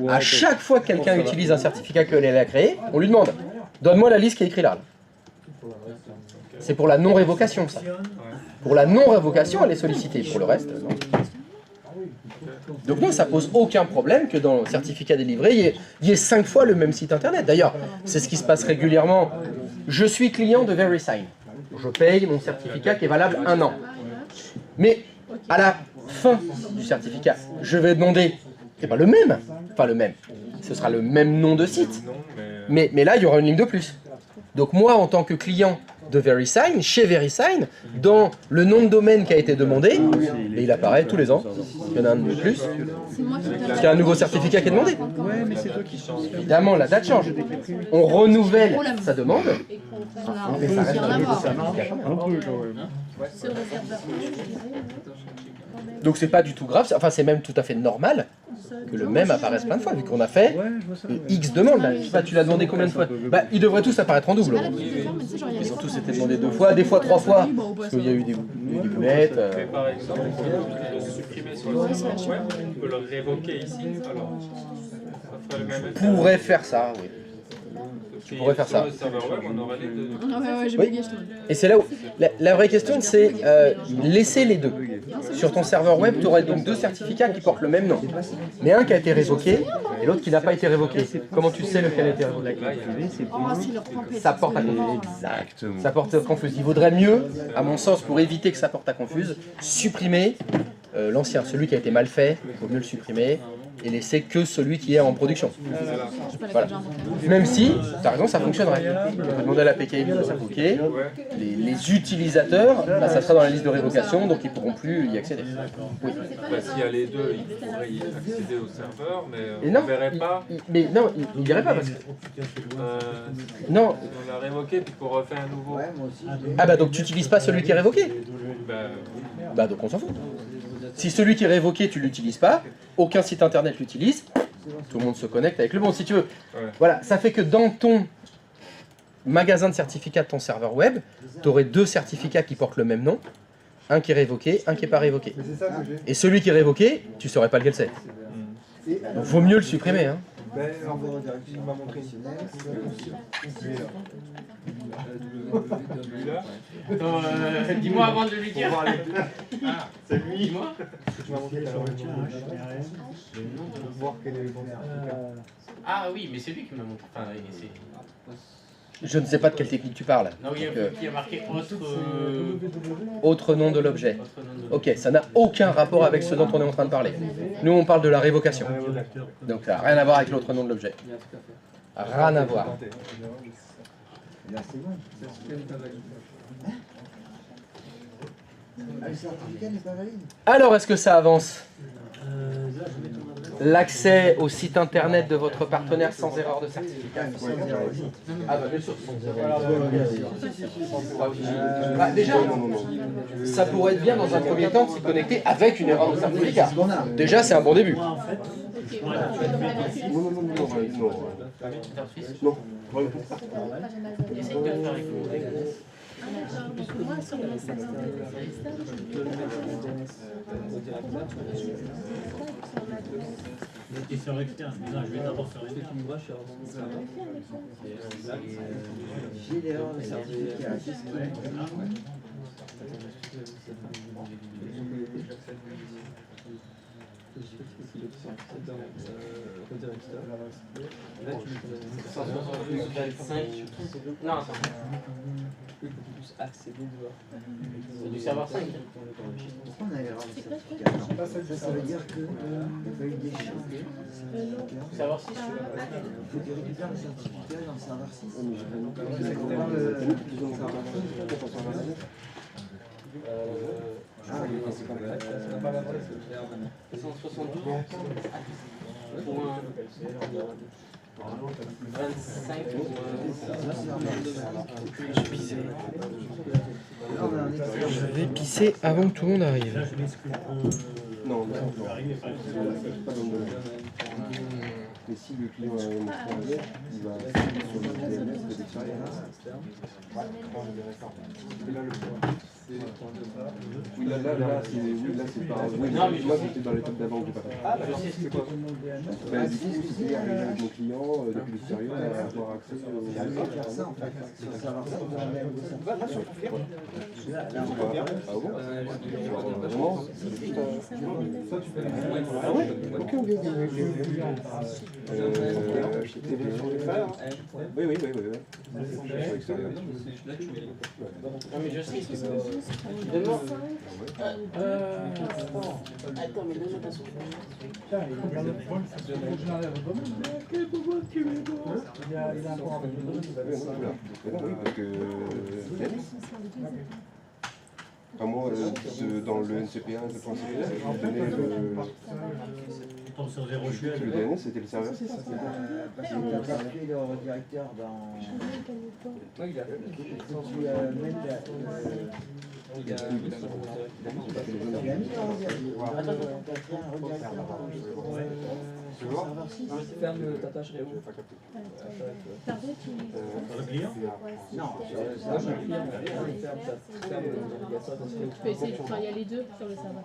à chaque fois que quelqu'un utilise un certificat qu'elle a créé, on lui demande « Donne-moi la liste qui est écrite là. » C'est pour la non-révocation, ça. Pour la non-révocation, elle est sollicitée. Pour le reste, non. Donc non, ça pose aucun problème que dans le certificat délivré, il y ait 5 fois le même site internet. D'ailleurs, c'est ce qui se passe régulièrement. Je suis client de VeriSign. je paye mon certificat qui est valable 1 an. Mais à la fin du certificat, je vais demander le même, enfin le même, ce sera le même nom de site, mais là il y aura une ligne de plus. Donc moi en tant que client de VeriSign, chez VeriSign, dans le nom de domaine qui a été demandé, et il apparaît tous les ans, il y en a un de plus, parce qu'il y a un nouveau certificat qui est demandé. Ouais, mais c'est toi qui change. Évidemment, la date change. On renouvelle sa demande, mais ça reste un nouveau certificat. Un peu quand même. Sur le serveur. Donc c'est pas du tout grave, enfin c'est même tout à fait normal que le même apparaisse plein de fois, vu qu'on a fait X demandes. Là. Je sais pas, tu l'as demandé combien de fois? Bah, ils devraient tous apparaître en double. Ils ont tous été demandés 2 fois, des fois 3 fois, parce qu'il y a eu des boulettes. Mais par exemple, on peut le supprimer sur le serveur web, on peut le révoquer ici, alors ça ferait le même effet. On pourrait faire ça, oui. Tu pourrais faire ça. Sur le serveur web, on aurait les deux. Oui. Et c'est là où la vraie question, c'est laisser les deux. Sur ton serveur web, tu aurais donc 2 certificats qui portent le même nom, mais un qui a été révoqué et l'autre qui n'a pas été révoqué. Comment tu sais lequel a été révoqué? Ça porte à confuse. Exactement. Ça porte à confuse. Il vaudrait mieux, à mon sens, pour éviter que ça porte à confuse, supprimer l'ancien, celui qui a été mal fait. Il vaut mieux le supprimer et laisser que celui qui est en production. Voilà. Même si, tu as raison, ça fonctionnerait. On peut demander à la PKI de révoquer. Les utilisateurs, là, ça sera dans la liste de révocation, donc ils ne pourront plus y accéder. Oui. Bah, s'il y a les deux, il pourrait y accéder au serveur, mais Et on non, ne verrait pas. mais non, il n'irait pas parce que... Non. On l'a révoqué, puis qu'on refait un nouveau. Ah bah donc tu n'utilises pas celui qui est révoqué. Bah, Bah donc on s'en fout. Si celui qui est révoqué, tu ne l'utilises pas, aucun site internet l'utilise, tout le monde se connecte avec le bon si tu veux. Ouais. Voilà, ça fait que dans ton magasin de certificats de ton serveur web, tu aurais 2 certificats qui portent le même nom, un qui est révoqué, un qui n'est pas révoqué. Et celui qui est révoqué, tu ne saurais pas lequel c'est. Donc vaut mieux le supprimer. Hein. Ben, il m'a montré ici. Attends, dis-moi avant de lui dire. C'est lui. Dis-moi. Tu m'as montré pour voir quel est le bon certificat. Ah oui, mais c'est lui qui m'a montré. Enfin, c'est... Je ne sais pas de quelle technique tu parles. Non, il y a Donc, qui a marqué autre. autre nom de l'objet. Autre nom de l'objet. Ok, ça n'a aucun rapport avec ce dont on est en train de parler. Nous, on parle de la révocation. Donc ça n'a rien à voir avec l'autre nom de l'objet. Rien à voir. Là, c'est bon. Le certificat n'est pas valide. Alors, est-ce que ça avance? L'accès au site internet de votre partenaire sans erreur de certificat. Ah bah bien sûr, sans erreur. Bah, déjà, ça pourrait être bien dans un premier temps de s'y connecter avec une erreur de certificat. Déjà, c'est un bon début. Non. Essaye de le faire avec nous. Moi, sur le message Et sur externe, non, je vais d'abord faire une J'ai l'erreur de certificat. Qu'est-ce qu'il y a? Non, c'est du serveur 5. Pourquoi on a l'erreur de certificat? Ça veut dire qu'il n'y a pas eu d'échange. Serveur 6. Il faut que tu récupères le certificat dans le serveur 6. Ah, 172 pour un 25 Je vais pisser avant que tout le monde arrive. Non, pas mais si le client a un étranger, il va sur le DNS de l'extérieur. Oui, là, c'est pas. Oui, moi, j'étais dans l'étape d'avant, j'ai pas fait. Ah, je sais, c'est quoi? Du coup, c'est arriver avec mon client depuis l'extérieur à avoir accès au Faire ça en fait. Sur le serveur 5, on a même Ah bon? Vraiment? Ah ouais? Ok. T'es bien sur l'extérieur? Oui, oui, oui, oui. Sur l'extérieur. Non, mais je sais que c'est. Donne-moi. Attends, mais donne-moi ta souffle. Tiens, il faut que je l'enlève au domaine. Il a un rapport avec le domaine. Oui, parce que. Enfin, moi, dans le NCPA, le point CPA, je donnais le DNS, c'était le serveur, c'est ça? Parce que tu as appelé le directeur dans... Oui, il a fait. Tu as même Il a mis en ferme ta tâche Réo. Non, Tu peux essayer de travailler les deux sur le serveur.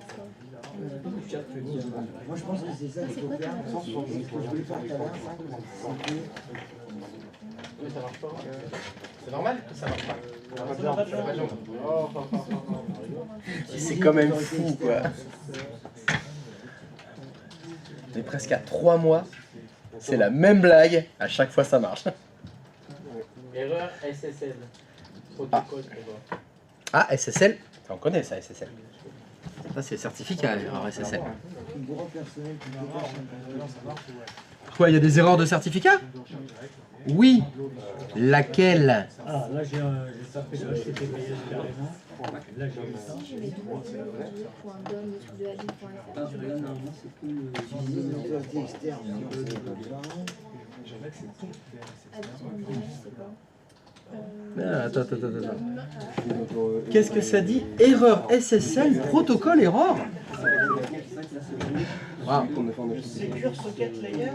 moi je pense que c'est ça qu'il faut faire. Ce que je voulais faire tout à l'heure, Mais ça marche pas. C'est normal que ça marche pas. Oh, C'est quand même fou, quoi. On est presque à 3 mois. C'est la même blague. À chaque fois, ça marche. Erreur SSL. Protocole, Ah, SSL. On connaît ça, SSL. Ça, c'est certificat, erreur SSL. Quoi, il y a des erreurs de certificat? Oui. Laquelle? Ah, là j'ai tapé le HTTPS carrément. Là j'ai eu ça. Attends. Qu'est-ce que ça dit? Erreur SSL, protocole erreur? Wow. Secure socket layer. Là,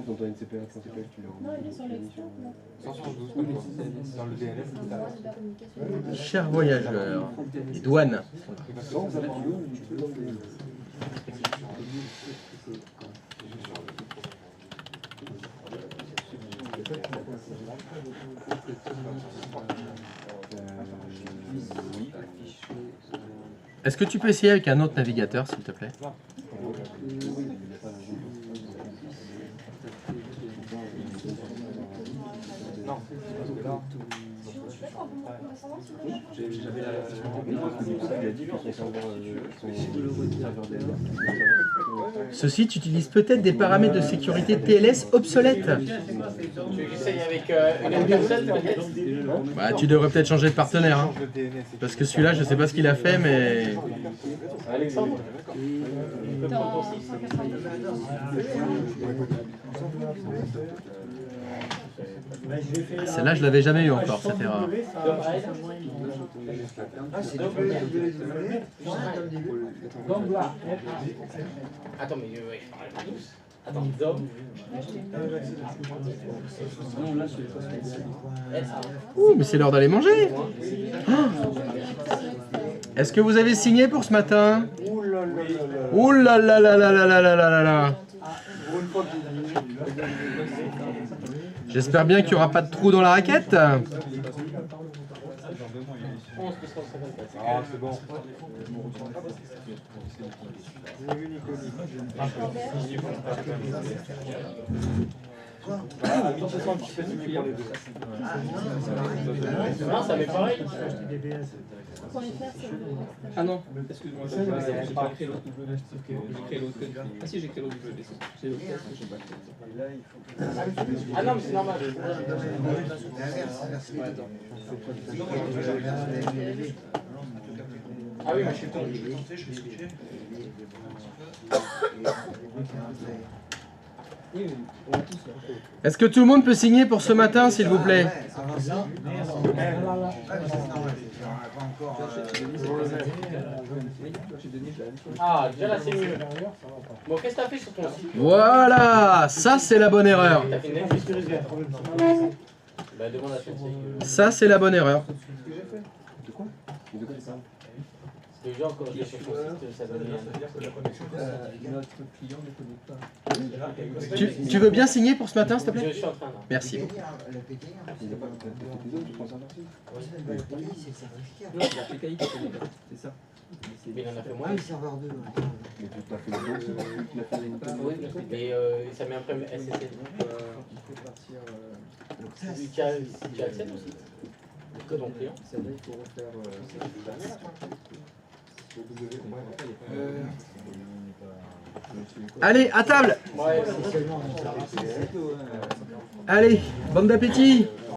dans ton NCPA, tu l'as Non, il est sur l'extérieur. 172, dans le DNS, Chers voyageurs, les douanes. Est-ce que tu peux essayer avec un autre navigateur, s'il te plaît? Ceci, tu utilises peut-être des paramètres de sécurité TLS obsolètes. Tu veux que j'essaye avec une autre personne peut-être? Bah, tu devrais peut-être changer de partenaire. Hein. Parce que celui-là, je sais pas ce qu'il a fait, mais... Alexandre? Celle-là, je l'avais jamais eu encore, cette erreur. Attends, mais attends, Dom. Ouh, mais c'est l'heure d'aller manger. Ah. Est-ce que vous avez signé pour ce matin? Ouh là là là là là là là là là là. J'espère bien qu'il n'y aura pas de trou dans la raquette. Ah, c'est bon. Non, ça fait pareil. Ah non, excuse-moi, j'ai pas créé l'autre. J'ai créé l'autre. Ah si, j'ai créé l'autre WC. J'ai l'autre test que j'ai pas créé. Ah non, mais c'est normal. Ah oui, mais je suis con. Est-ce que tout le monde peut signer pour ce matin, s'il vous plaît? Ah, déjà là c'est mieux. Bon, qu'est-ce que t'as fait sur ton site? Voilà, ça c'est la bonne erreur. T'as fait une Netflix. Bah demande à Fenty. Ça c'est la bonne erreur. De quoi? De quoi ça? Les gens, quand je vais sur ton site, ça donne Notre client ne connaît pas. Tu veux bien signer pour ce matin, s'il te Je plaît? suis en train là. Merci. Il n'a pas de tu prends ça Non, c'est la PKI qui connaît pas. C'est ça. Mais il en a fait moins. Ah, le serveur 2. Mais tu t'as fait le dos aussi, tu l'as fait une Oui, mais ça met un problème SSL. Il faut partir. Tu as accès aussi. Que ton client. Ça veut dire qu'il faut refaire. Allez, à table. Ouais, C'est seulement mon serveur. Allez, bande d'appétit.